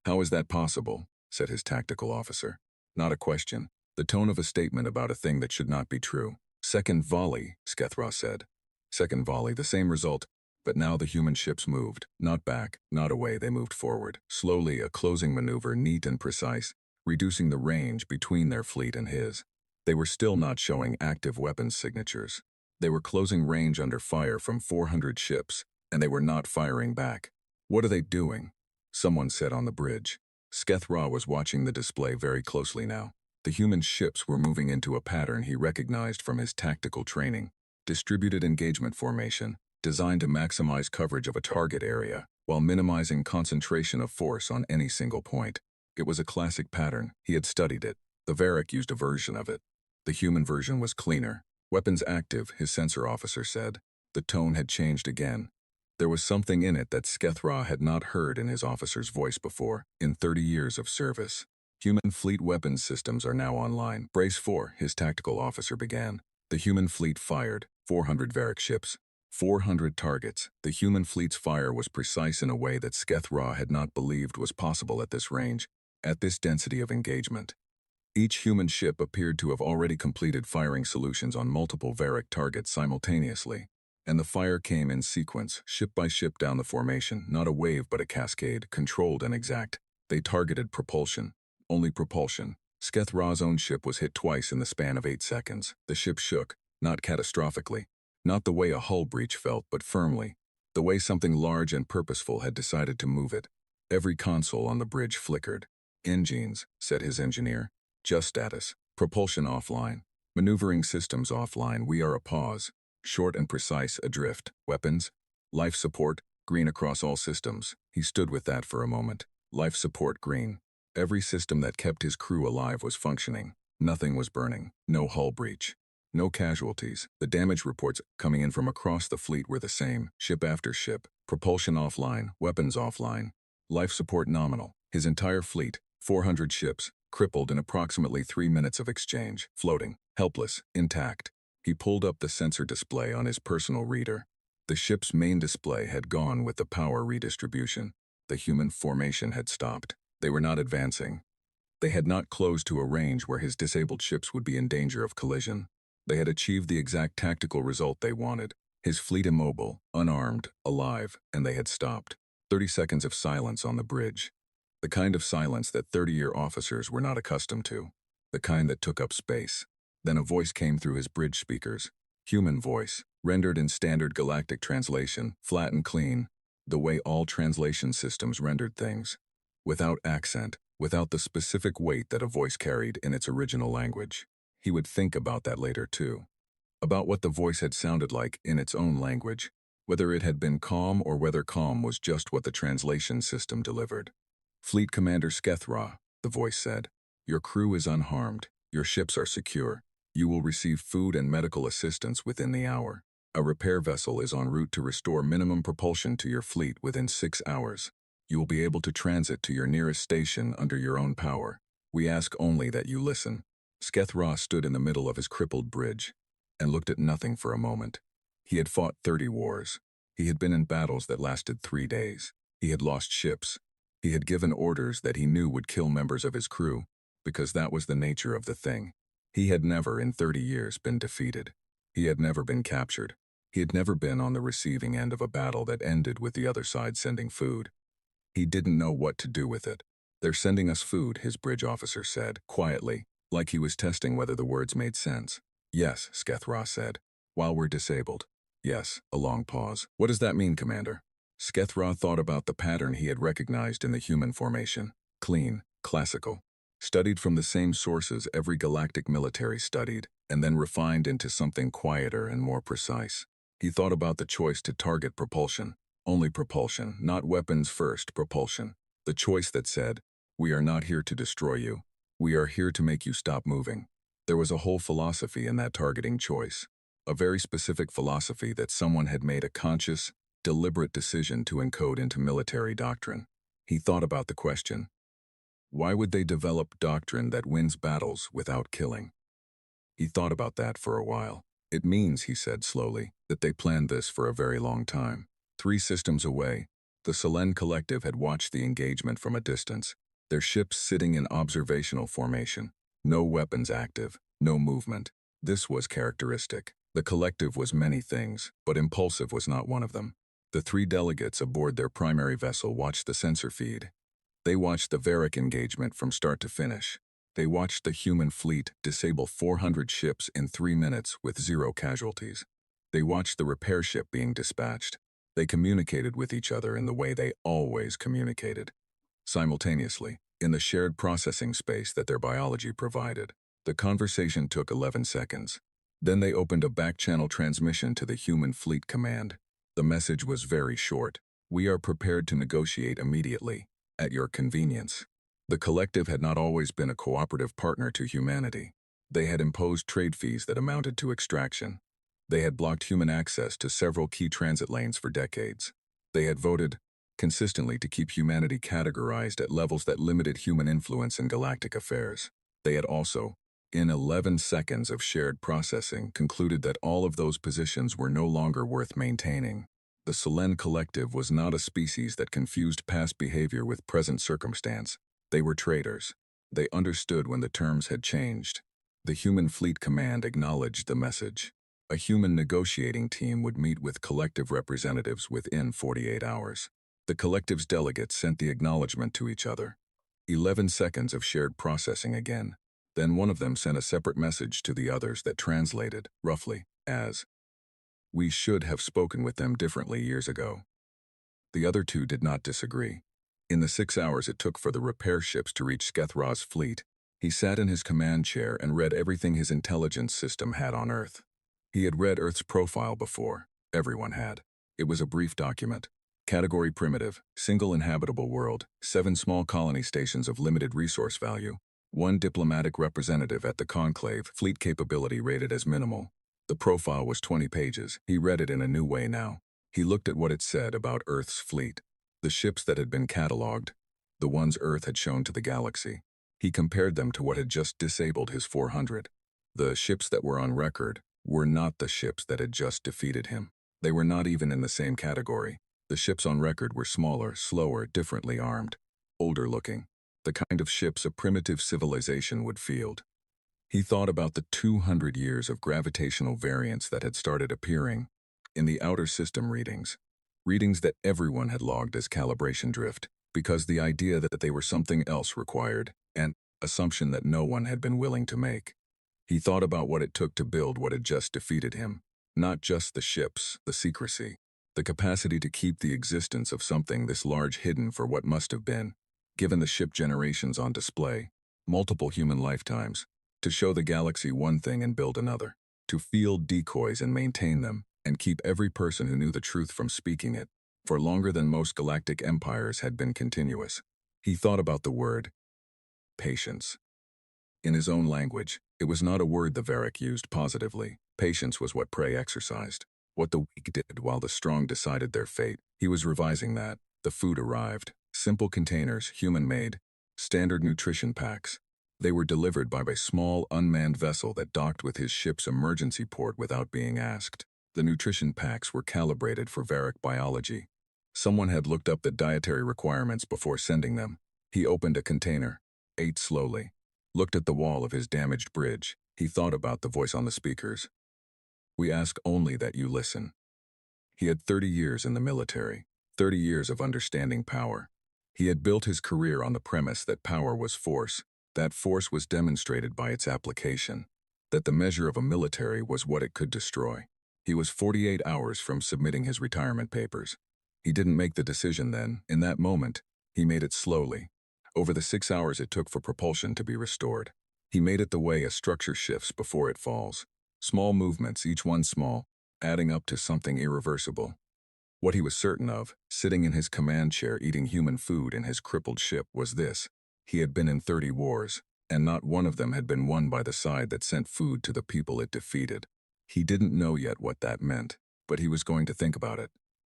"How is that possible?" said his tactical officer. Not a question. The tone of a statement about a thing that should not be true. "Second volley," Skethra said. Second volley, the same result, but now the human ships moved. Not back, not away, they moved forward. Slowly, a closing maneuver, neat and precise, reducing the range between their fleet and his. They were still not showing active weapons signatures. They were closing range under fire from 400 ships, and they were not firing back. "What are they doing?" someone said on the bridge. Skethra was watching the display very closely now. The human ships were moving into a pattern he recognized from his tactical training. Distributed engagement formation, designed to maximize coverage of a target area, while minimizing concentration of force on any single point. It was a classic pattern. He had studied it. The Varric used a version of it. The human version was cleaner. "Weapons active," his sensor officer said. The tone had changed again. There was something in it that Skethra had not heard in his officer's voice before, in 30 years of service. "Human fleet weapons systems are now online. Brace for," his tactical officer began. The human fleet fired. 400 Varric ships. 400 targets. The human fleet's fire was precise in a way that Skethra had not believed was possible at this range, at this density of engagement. Each human ship appeared to have already completed firing solutions on multiple Varric targets simultaneously. And the fire came in sequence, ship by ship down the formation, not a wave but a cascade, controlled and exact. They targeted propulsion. Only propulsion. Skethra's own ship was hit twice in the span of 8 seconds. The ship shook, not catastrophically. Not the way a hull breach felt, but firmly. The way something large and purposeful had decided to move it. Every console on the bridge flickered. "Engines," said his engineer. "Just status. Propulsion offline. Maneuvering systems offline. We are a pause. Short and precise, adrift. Weapons. Life support, green across all systems." He stood with that for a moment. Life support green. Every system that kept his crew alive was functioning. Nothing was burning. No hull breach. No casualties. The damage reports coming in from across the fleet were the same, ship after ship. Propulsion offline, weapons offline. Life support nominal. His entire fleet, 400 ships, crippled in approximately 3 minutes of exchange, floating, helpless, intact. He pulled up the sensor display on his personal reader. The ship's main display had gone with the power redistribution. The human formation had stopped. They were not advancing. They had not closed to a range where his disabled ships would be in danger of collision. They had achieved the exact tactical result they wanted. His fleet immobile, unarmed, alive, and they had stopped. 30 seconds of silence on the bridge. The kind of silence that 30-year officers were not accustomed to. The kind that took up space. Then a voice came through his bridge speakers. Human voice, rendered in standard galactic translation, flat and clean, the way all translation systems rendered things. Without accent, without the specific weight that a voice carried in its original language. He would think about that later too. About what the voice had sounded like in its own language, whether it had been calm or whether calm was just what the translation system delivered. "Fleet Commander Skethra," the voice said, "your crew is unharmed. Your ships are secure. You will receive food and medical assistance within the hour. A repair vessel is en route to restore minimum propulsion to your fleet within 6 hours. You will be able to transit to your nearest station under your own power. We ask only that you listen." Skethra stood in the middle of his crippled bridge and looked at nothing for a moment. He had fought 30 wars. He had been in battles that lasted 3 days. He had lost ships. He had given orders that he knew would kill members of his crew, because that was the nature of the thing. He had never, in 30 years, been defeated. He had never been captured. He had never been on the receiving end of a battle that ended with the other side sending food. He didn't know what to do with it. "They're sending us food," his bridge officer said, quietly, like he was testing whether the words made sense. Yes, Skethra said. While we're disabled. Yes, a long pause. What does that mean, Commander? Skethra thought about the pattern he had recognized in the human formation. Clean, classical. Studied from the same sources every galactic military studied, and then refined into something quieter and more precise. He thought about the choice to target propulsion. Only propulsion, not weapons first, propulsion. The choice that said, we are not here to destroy you. We are here to make you stop moving. There was a whole philosophy in that targeting choice. A very specific philosophy that someone had made a conscious, deliberate decision to encode into military doctrine. He thought about the question. Why would they develop doctrine that wins battles without killing? He thought about that for a while. It means, he said slowly, that they planned this for a very long time. 3 systems away, the Selene Collective had watched the engagement from a distance, their ships sitting in observational formation. No weapons active, no movement. This was characteristic. The Collective was many things, but impulsive was not one of them. The 3 delegates aboard their primary vessel watched the sensor feed. They watched the Varric engagement from start to finish. They watched the human fleet disable 400 ships in 3 minutes with 0 casualties. They watched the repair ship being dispatched. They communicated with each other in the way they always communicated. Simultaneously, in the shared processing space that their biology provided. The conversation took 11 seconds. Then they opened a back-channel transmission to the human fleet command. The message was very short. We are prepared to negotiate immediately, at your convenience. The Collective had not always been a cooperative partner to humanity. They had imposed trade fees that amounted to extraction. They had blocked human access to several key transit lanes for decades. They had voted consistently to keep humanity categorized at levels that limited human influence in galactic affairs. They had also, in 11 seconds of shared processing, concluded that all of those positions were no longer worth maintaining. The Selene Collective was not a species that confused past behavior with present circumstance. They were traitors. They understood when the terms had changed. The Human Fleet Command acknowledged the message. A human negotiating team would meet with collective representatives within 48 hours. The collective's delegates sent the acknowledgement to each other. 11 seconds of shared processing again. Then one of them sent a separate message to the others that translated, roughly, as, "We should have spoken with them differently years ago." The other 2 did not disagree. In the 6 hours it took for the repair ships to reach Skethra's fleet, he sat in his command chair and read everything his intelligence system had on Earth. He had read Earth's profile before. Everyone had. It was a brief document. Category primitive, single inhabitable world, 7 small colony stations of limited resource value, 1 diplomatic representative at the Conclave, fleet capability rated as minimal. The profile was 20 pages. He read it in a new way now. He looked at what it said about Earth's fleet. The ships that had been catalogued, the ones Earth had shown to the galaxy. He compared them to what had just disabled his 400. The ships that were on record were not the ships that had just defeated him. They were not even in the same category. The ships on record were smaller, slower, differently armed, older looking, the kind of ships a primitive civilization would field. He thought about the 200 years of gravitational variance that had started appearing in the outer system readings that everyone had logged as calibration drift, because the idea that they were something else required an assumption that no one had been willing to make. He thought about what it took to build what had just defeated him, not just the ships, the secrecy, the capacity to keep the existence of something this large hidden for what must have been, given the ship generations on display, multiple human lifetimes, to show the galaxy one thing and build another, to field decoys and maintain them, and keep every person who knew the truth from speaking it, for longer than most galactic empires had been continuous. He thought about the word, patience. In his own language, it was not a word the Varric used positively. Patience was what prey exercised, what the weak did while the strong decided their fate. He was revising that. The food arrived. Simple containers, human-made, standard nutrition packs. They were delivered by a small, unmanned vessel that docked with his ship's emergency port without being asked. The nutrition packs were calibrated for Varric biology. Someone had looked up the dietary requirements before sending them. He opened a container, ate slowly, looked at the wall of his damaged bridge. He thought about the voice on the speakers. "We ask only that you listen." He had 30 years in the military, 30 years of understanding power. He had built his career on the premise that power was force, That force was demonstrated by its application, that the measure of a military was what it could destroy. He was 48 hours from submitting his retirement papers. He didn't make the decision then, in that moment. He made it slowly, over the 6 hours it took for propulsion to be restored. He made it the way a structure shifts before it falls. Small movements, each one small, adding up to something irreversible. What he was certain of, sitting in his command chair eating human food in his crippled ship, was this: he had been in 30 wars, and not one of them had been won by the side that sent food to the people it defeated. He didn't know yet what that meant, but he was going to think about it.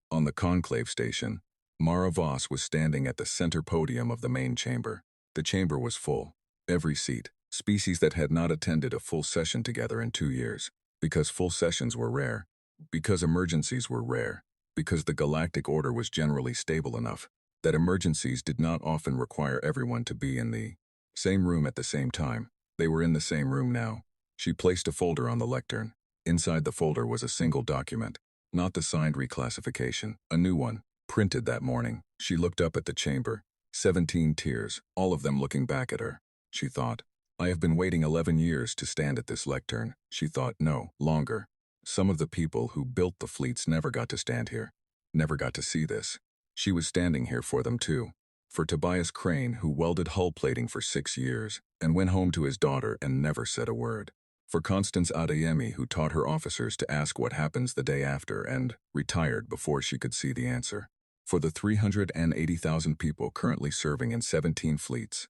On the Conclave station, Maravoss was standing at the center podium of the main chamber. The chamber was full. Every seat. Species that had not attended a full session together in 2 years. Because full sessions were rare. Because emergencies were rare. Because the galactic order was generally stable enough that emergencies did not often require everyone to be in the same room at the same time. They were in the same room now. She placed a folder on the lectern. Inside the folder was a single document, not the signed reclassification, a new one, printed that morning. She looked up at the chamber. 17 tears, all of them looking back at her. She thought, I have been waiting 11 years to stand at this lectern. She thought, no, longer. Some of the people who built the fleets never got to stand here, never got to see this. She was standing here for them too. For Tobias Crane, who welded hull plating for 6 years and went home to his daughter and never said a word. For Constance Adeyemi, who taught her officers to ask what happens the day after and retired before she could see the answer. For the 380,000 people currently serving in 17 fleets,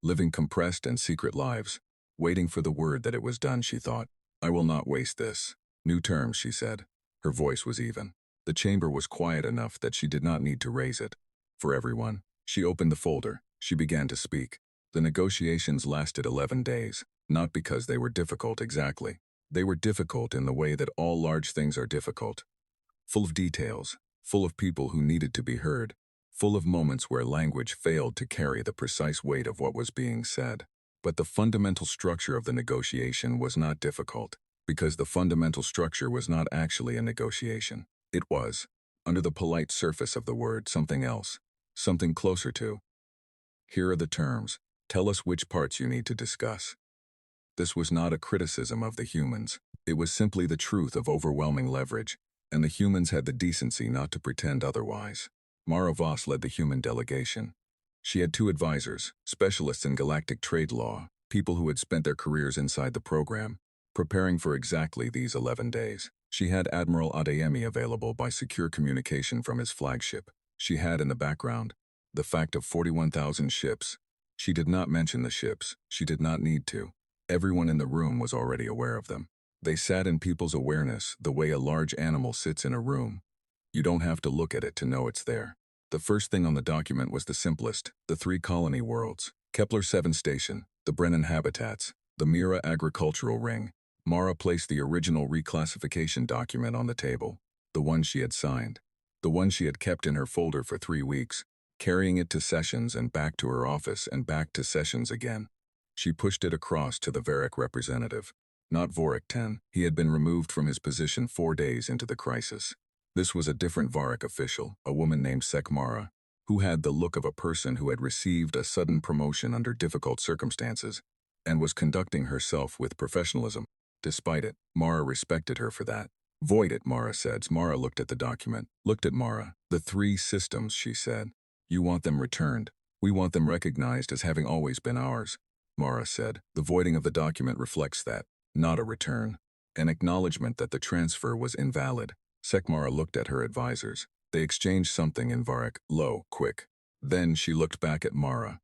living compressed and secret lives, waiting for the word that it was done, she thought, I will not waste this. New terms, she said. Her voice was even. The chamber was quiet enough that she did not need to raise it. For everyone. She opened the folder. She began to speak. The negotiations lasted 11 days, not because they were difficult exactly. They were difficult in the way that all large things are difficult. Full of details, full of people who needed to be heard, full of moments where language failed to carry the precise weight of what was being said. But the fundamental structure of the negotiation was not difficult, because the fundamental structure was not actually a negotiation. It was, under the polite surface of the word, something else, something closer to. Here are the terms. Tell us which parts you need to discuss. This was not a criticism of the humans. It was simply the truth of overwhelming leverage, and the humans had the decency not to pretend otherwise. Maravoss led the human delegation. She had 2 advisors, specialists in galactic trade law, people who had spent their careers inside the program, preparing for exactly these 11 days. She had Admiral Adeyemi available by secure communication from his flagship. She had in the background the fact of 41,000 ships. She did not mention the ships. She did not need to. Everyone in the room was already aware of them. They sat in people's awareness the way a large animal sits in a room. You don't have to look at it to know it's there. The first thing on the document was the simplest, the 3 colony worlds, Kepler 7 station, the Brennan habitats, the Mira agricultural ring. Mara placed the original reclassification document on the table, the one she had signed, the one she had kept in her folder for 3 weeks, carrying it to sessions and back to her office and back to sessions again. She pushed it across to the Varric representative. Not Vorik 10. He had been removed from his position 4 days into the crisis. This was a different Varric official, a woman named Sekmara, who had the look of a person who had received a sudden promotion under difficult circumstances and was conducting herself with professionalism. Despite it, Mara respected her for that. Void it, Mara said. Mara looked at the document, looked at Mara. The 3 systems, she said. You want them returned. We want them recognized as having always been ours. Mara said. The voiding of the document reflects that, not a return. An acknowledgement that the transfer was invalid. Sekmara looked at her advisors. They exchanged something in Varric, low, quick. Then she looked back at Mara.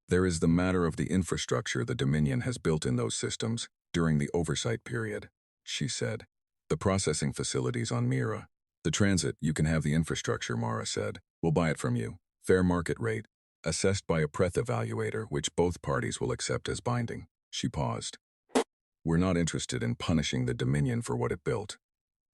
There is the matter of the infrastructure the Dominion has built in those systems during the oversight period, she said. The processing facilities on Mira. The transit, you can have the infrastructure, Mara said. We'll buy it from you. Fair market rate. Assessed by a Preth evaluator, which both parties will accept as binding. She paused. We're not interested in punishing the Dominion for what it built.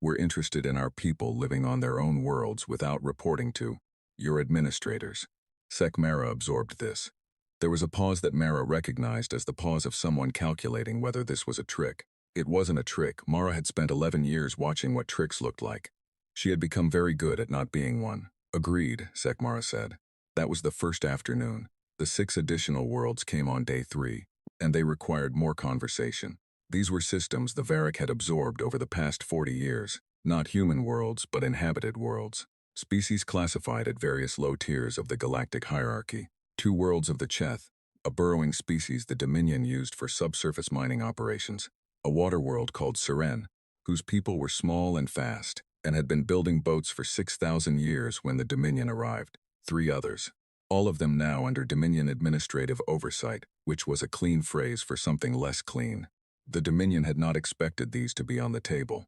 We're interested in our people living on their own worlds without reporting to your administrators. Sekmara absorbed this. There was a pause that Mara recognized as the pause of someone calculating whether this was a trick. It wasn't a trick. Mara had spent 11 years watching what tricks looked like. She had become very good at not being one. Agreed, Sekmara said. That was the first afternoon. The 6 additional worlds came on day 3, and they required more conversation. These were systems the Varric had absorbed over the past 40 years, not human worlds, but inhabited worlds. Species classified at various low tiers of the galactic hierarchy. 2 worlds of the Cheth, a burrowing species the Dominion used for subsurface mining operations. A water world called Seren, whose people were small and fast, and had been building boats for 6,000 years when the Dominion arrived. 3 others, all of them now under Dominion administrative oversight, which was a clean phrase for something less clean. The Dominion had not expected these to be on the table.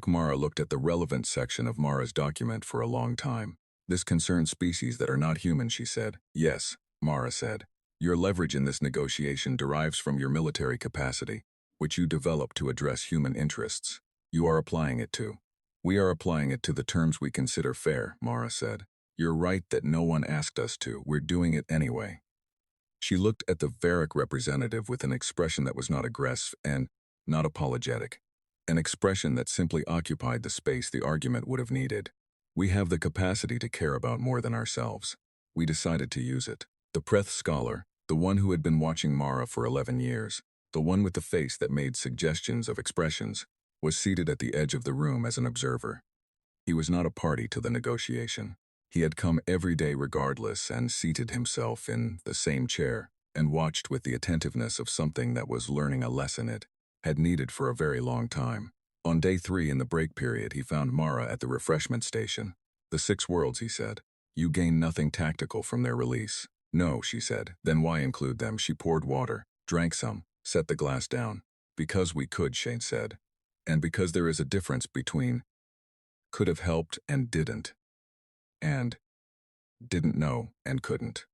Mara looked at the relevant section of Mara's document for a long time. This concerns species that are not human, she said. Yes, Mara said. Your leverage in this negotiation derives from your military capacity, which you developed to address human interests. You are applying it to. We are applying it to the terms we consider fair, Mara said. You're right that no one asked us to. We're doing it anyway. She looked at the Varric representative with an expression that was not aggressive and not apologetic. An expression that simply occupied the space the argument would have needed. We have the capacity to care about more than ourselves. We decided to use it. The Preth scholar, the one who had been watching Mara for 11 years, the one with the face that made suggestions of expressions, was seated at the edge of the room as an observer. He was not a party to the negotiation. He had come every day regardless and seated himself in the same chair and watched with the attentiveness of something that was learning a lesson it had needed for a very long time. On day 3 in the break period, he found Mara at the refreshment station. The 6 worlds, he said. You gain nothing tactical from their release. No, she said. Then why include them? She poured water, drank some, set the glass down. Because we could, Shane said. And because there is a difference between could have helped and didn't. And didn't know and couldn't.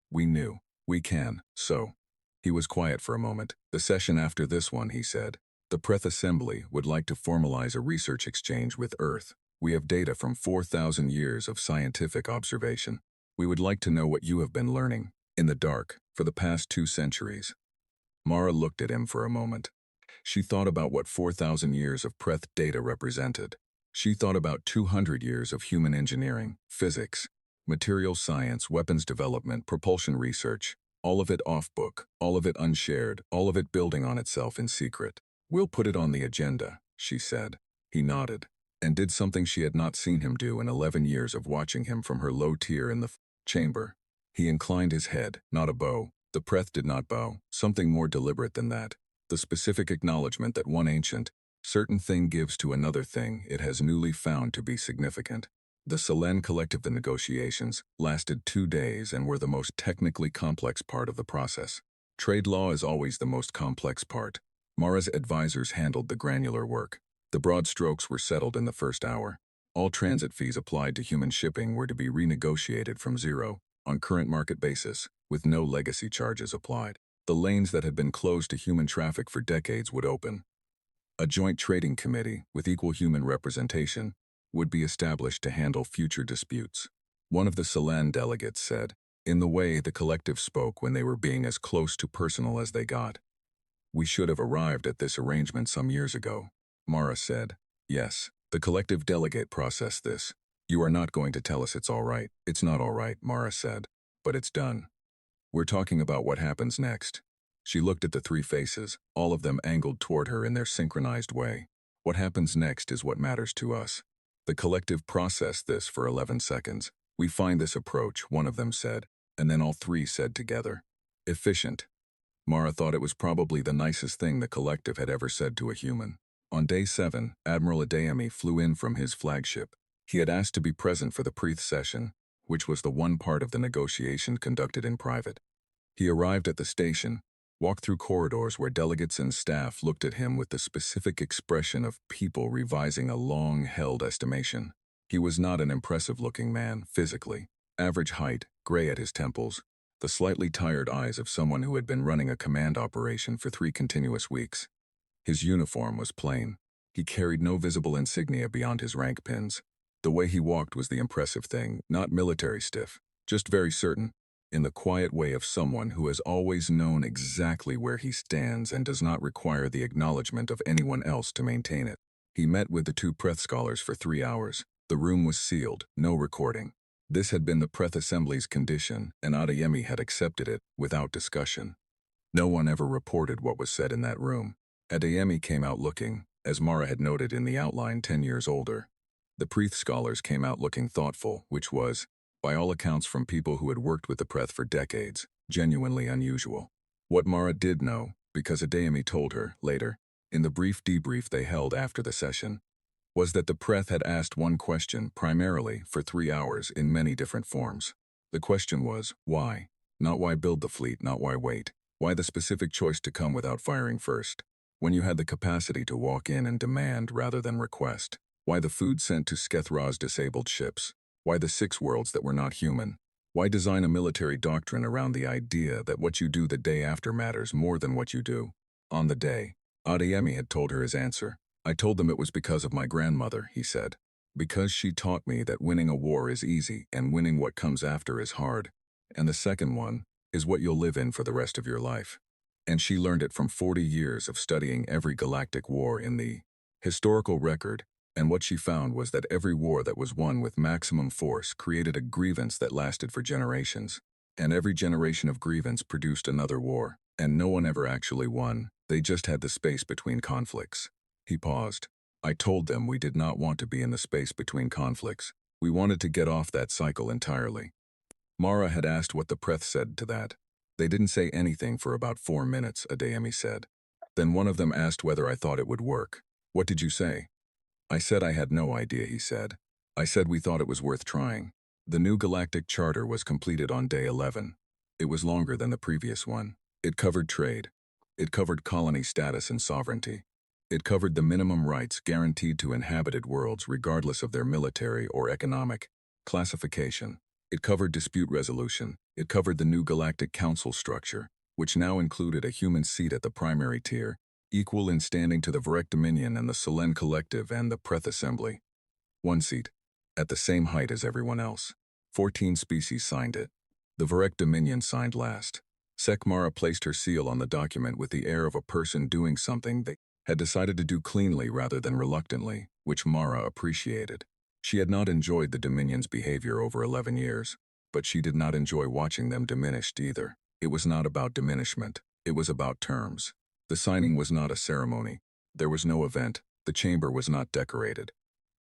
We knew. We can, so. He was quiet for a moment. The session after this one, he said. The Preth Assembly would like to formalize a research exchange with Earth. We have data from 4,000 years of scientific observation. We would like to know what you have been learning, in the dark, for the past 2 centuries. Mara looked at him for a moment. She thought about what 4,000 years of Preth data represented. She thought about 200 years of human engineering, physics, material science, weapons development, propulsion research, all of it off-book, all of it unshared, all of it building on itself in secret. We'll put it on the agenda, she said. He nodded, and did something she had not seen him do in 11 years of watching him from her low tier in the chamber. He inclined his head, not a bow. The Preth did not bow, something more deliberate than that. The specific acknowledgement that one ancient, certain thing gives to another thing it has newly found to be significant. The Selen collective the negotiations lasted 2 days and were the most technically complex part of the process. Trade law is always the most complex part. Mara's advisors handled the granular work. The broad strokes were settled in the first hour. All transit fees applied to human shipping were to be renegotiated from zero, on current market basis, with no legacy charges applied. The lanes that had been closed to human traffic for decades would open. A joint trading committee, with equal human representation, would be established to handle future disputes. One of the Selen delegates said, in the way the collective spoke when they were being as close to personal as they got. We should have arrived at this arrangement some years ago. Mara said, yes, the collective delegate processed this. You are not going to tell us it's all right. It's not all right, Mara said, but it's done. We're talking about what happens next. She looked at the 3 faces, all of them angled toward her in their synchronized way. What happens next is what matters to us. The collective processed this for 11 seconds. We find this approach, one of them said, and then all 3 said together. Efficient. Mara thought it was probably the nicest thing the collective had ever said to a human. On day 7, Admiral Adeyemi flew in from his flagship. He had asked to be present for the Preth session, which was the one part of the negotiation conducted in private. He arrived at the station, walked through corridors where delegates and staff looked at him with the specific expression of people revising a long-held estimation. He was not an impressive-looking man, physically. Average height, gray at his temples, the slightly tired eyes of someone who had been running a command operation for 3 continuous weeks. His uniform was plain. He carried no visible insignia beyond his rank pins. The way he walked was the impressive thing, not military stiff, just very certain, in the quiet way of someone who has always known exactly where he stands and does not require the acknowledgement of anyone else to maintain it. He met with the 2 Preth scholars for 3 hours. The room was sealed, no recording. This had been the Preth Assembly's condition, and Adeyemi had accepted it without discussion. No one ever reported what was said in that room. Adeyemi came out looking, as Mara had noted in the outline, 10 years older. The Preth scholars came out looking thoughtful, which was, by all accounts from people who had worked with the Preth for decades, genuinely unusual. What Mara did know, because Adeyemi told her, later, in the brief debrief they held after the session, was that the Preth had asked one question primarily for 3 hours in many different forms. The question was, why? Not why build the fleet, not why wait. Why the specific choice to come without firing first? When you had the capacity to walk in and demand rather than request? Why the food sent to Skethra's disabled ships? Why the 6 worlds that were not human? Why design a military doctrine around the idea that what you do the day after matters more than what you do on the day? Adeyemi had told her his answer. I told them it was because of my grandmother, he said. Because she taught me that winning a war is easy and winning what comes after is hard. And the second one is what you'll live in for the rest of your life. And she learned it from 40 years of studying every galactic war in the historical record, and what she found was that every war that was won with maximum force created a grievance that lasted for generations. And every generation of grievance produced another war, and no one ever actually won. They just had the space between conflicts. He paused. I told them we did not want to be in the space between conflicts. We wanted to get off that cycle entirely. Mara had asked what the Preth said to that. They didn't say anything for about 4 minutes, Adeyemi said. Then one of them asked whether I thought it would work. What did you say? I said I had no idea, he said. I said we thought it was worth trying. The new galactic charter was completed on day 11. It was longer than the previous one. It covered trade. It covered colony status and sovereignty. It covered the minimum rights guaranteed to inhabited worlds regardless of their military or economic classification. It covered dispute resolution. It covered the new galactic council structure, which now included a human seat at the primary tier, equal in standing to the Varek Dominion and the Selen Collective and the Preth Assembly. 1 seat, at the same height as everyone else. 14 species signed it. The Varek Dominion signed last. Mara placed her seal on the document with the air of a person doing something they had decided to do cleanly rather than reluctantly, which Mara appreciated. She had not enjoyed the Dominion's behavior over 11 years, but she did not enjoy watching them diminished either. It was not about diminishment. It was about terms. The signing was not a ceremony. There was no event. The chamber was not decorated.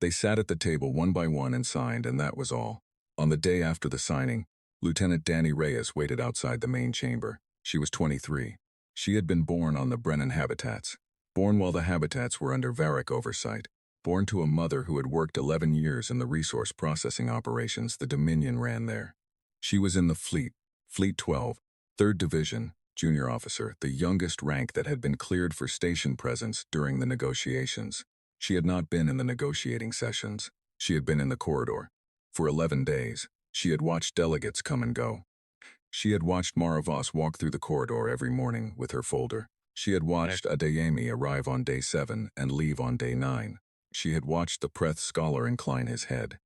They sat at the table one by one and signed, and that was all. On the day after the signing, Lieutenant Dani Reyes waited outside the main chamber. She was 23. She had been born on the Brennan habitats. Born while the habitats were under Varek oversight. Born to a mother who had worked 11 years in the resource processing operations the Dominion ran there. She was in the fleet, Fleet 12, 3rd Division, junior officer, the youngest rank that had been cleared for station presence during the negotiations. She had not been in the negotiating sessions. She had been in the corridor. For 11 days, she had watched delegates come and go. She had watched Maravoss walk through the corridor every morning with her folder. She had watched Adeyemi arrive on day 7 and leave on day 9. She had watched the Preth scholar incline his head.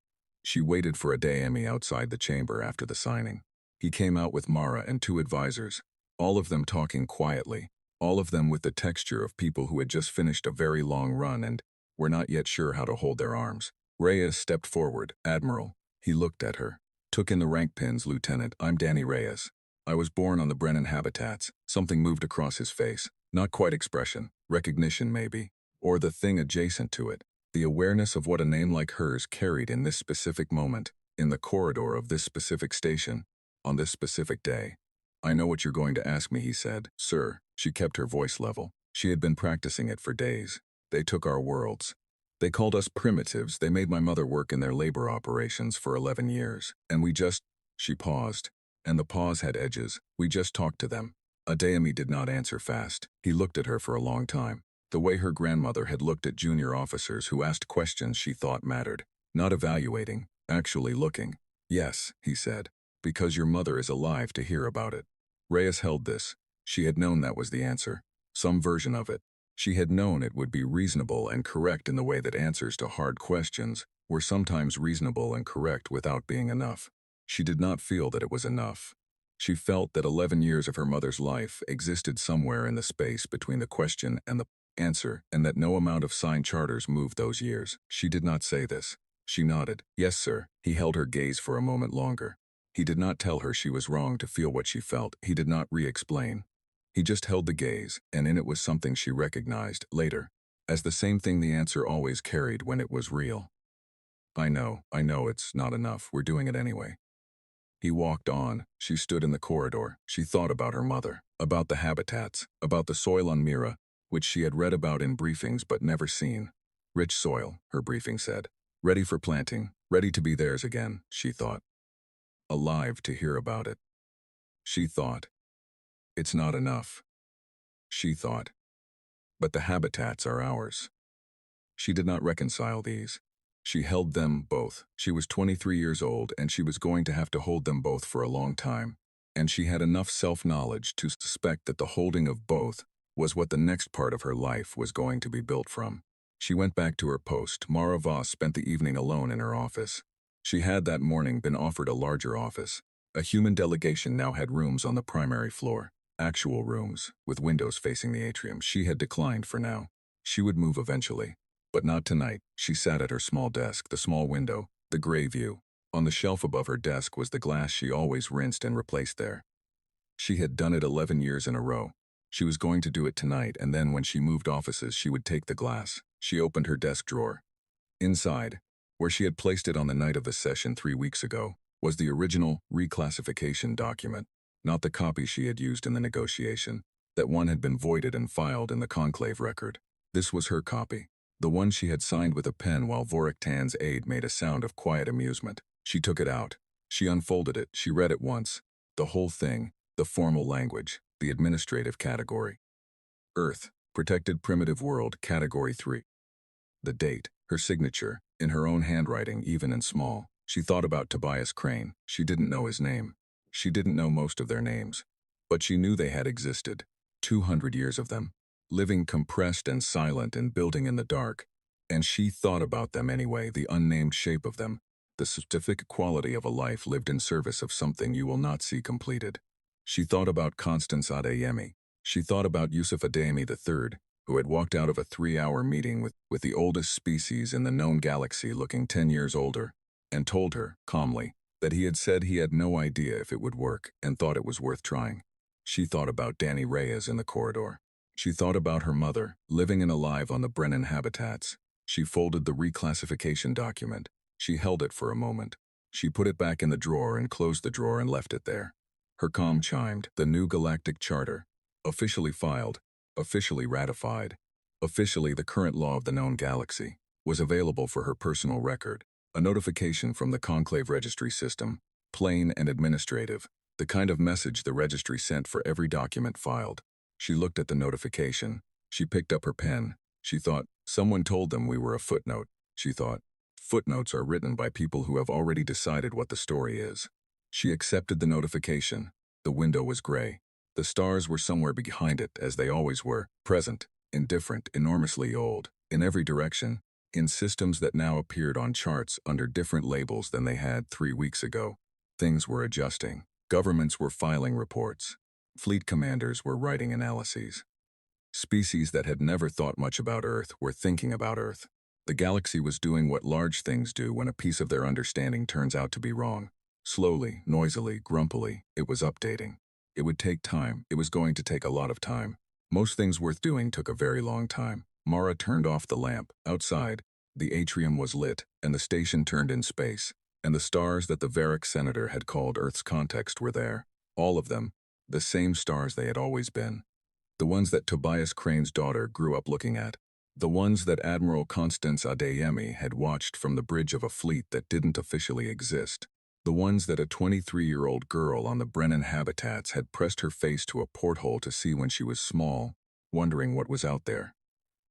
She waited for Adeyemi outside the chamber after the signing. He came out with Mara and 2 advisors, all of them talking quietly, all of them with the texture of people who had just finished a very long run and were not yet sure how to hold their arms. Reyes stepped forward. Admiral. He looked at her. Took in the rank pins, Lieutenant. I'm Dani Reyes. I was born on the Brennan habitats. Something moved across his face. Not quite expression. Recognition, maybe. Or the thing adjacent to it. The awareness of what a name like hers carried in this specific moment, in the corridor of this specific station, on this specific day. I know what you're going to ask me, he said. Sir. She kept her voice level. She had been practicing it for days. They took our worlds. They called us primitives. They made my mother work in their labor operations for 11 years. And we just... She paused. And the pause had edges. We just talked to them. Adeyemi did not answer fast. He looked at her for a long time. The way her grandmother had looked at junior officers who asked questions she thought mattered. Not evaluating, actually looking. Yes, he said. Because your mother is alive to hear about it. Reyes held this. She had known that was the answer. Some version of it. She had known it would be reasonable and correct in the way that answers to hard questions were sometimes reasonable and correct without being enough. She did not feel that it was enough. She felt that 11 years of her mother's life existed somewhere in the space between the question and the answer, and that no amount of signed charters moved those years. She did not say this. She nodded. Yes, sir. He held her gaze for a moment longer. He did not tell her she was wrong to feel what she felt. He did not re-explain. He just held the gaze, and in it was something she recognized, later, as the same thing the answer always carried when it was real. I know it's not enough. We're doing it anyway. He walked on. She stood in the corridor. She thought about her mother, about the habitats, about the soil on Mira, which she had read about in briefings but never seen. Rich soil, her briefing said. Ready for planting, ready to be theirs again, she thought. Alive to hear about it. She thought. It's not enough. She thought. But the habitats are ours. She did not reconcile these. She held them both. She was 23 years old, and she was going to have to hold them both for a long time. And she had enough self-knowledge to suspect that the holding of both was what the next part of her life was going to be built from. She went back to her post. Maravoss spent the evening alone in her office. She had that morning been offered a larger office. A human delegation now had rooms on the primary floor. Actual rooms, with windows facing the atrium. She had declined for now. She would move eventually. But not tonight. She sat at her small desk, the small window, the gray view. On the shelf above her desk was the glass she always rinsed and replaced there. She had done it 11 years in a row. She was going to do it tonight, and then when she moved offices, she would take the glass. She opened her desk drawer. Inside, where she had placed it on the night of the session 3 weeks ago, was the original reclassification document, not the copy she had used in the negotiation. That one had been voided and filed in the Conclave record. This was her copy. The one she had signed with a pen while Vorik-Tan's aide made a sound of quiet amusement. She took it out. She unfolded it. She read it once. The whole thing, the formal language, the administrative category. Earth, Protected Primitive World, Category 3. The date, her signature, in her own handwriting, even in small. She thought about Tobias Crane. She didn't know his name. She didn't know most of their names. But she knew they had existed. 200 years of them. Living compressed and silent and building in the dark. And she thought about them anyway, the unnamed shape of them, the specific quality of a life lived in service of something you will not see completed. She thought about Constance Adeyemi. She thought about Yusuf Adeyemi III, who had walked out of a 3-hour meeting with the oldest species in the known galaxy looking 10 years older, and told her, calmly, that he had said he had no idea if it would work and thought it was worth trying. She thought about Danny Reyes in the corridor. She thought about her mother, living and alive on the Brennan habitats. She folded the reclassification document. She held it for a moment. She put it back in the drawer and closed the drawer and left it there. Her comm chimed. The new Galactic Charter. Officially filed. Officially ratified. Officially the current law of the known galaxy. Was available for her personal record. A notification from the Conclave registry system. Plain and administrative. The kind of message the registry sent for every document filed. She looked at the notification. She picked up her pen. She thought, someone told them we were a footnote. She thought, footnotes are written by people who have already decided what the story is. She accepted the notification. The window was gray. The stars were somewhere behind it, as they always were, present, indifferent, enormously old, in every direction, in systems that now appeared on charts under different labels than they had 3 weeks ago. Things were adjusting. Governments were filing reports. Fleet commanders were writing analyses. Species that had never thought much about Earth were thinking about Earth. The galaxy was doing what large things do when a piece of their understanding turns out to be wrong. Slowly, noisily, grumpily, it was updating. It would take time. It was going to take a lot of time. Most things worth doing took a very long time. Mara turned off the lamp. Outside, the atrium was lit, and the station turned in space, and the stars that the Varric senator had called Earth's context were there. All of them. The same stars they had always been. The ones that Tobias Crane's daughter grew up looking at. The ones that Admiral Constance Adeyemi had watched from the bridge of a fleet that didn't officially exist. The ones that a 23-year-old girl on the Brennan habitats had pressed her face to a porthole to see when she was small, wondering what was out there.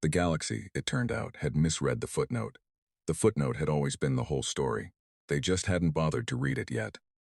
The galaxy, it turned out, had misread the footnote. The footnote had always been the whole story. They just hadn't bothered to read it yet.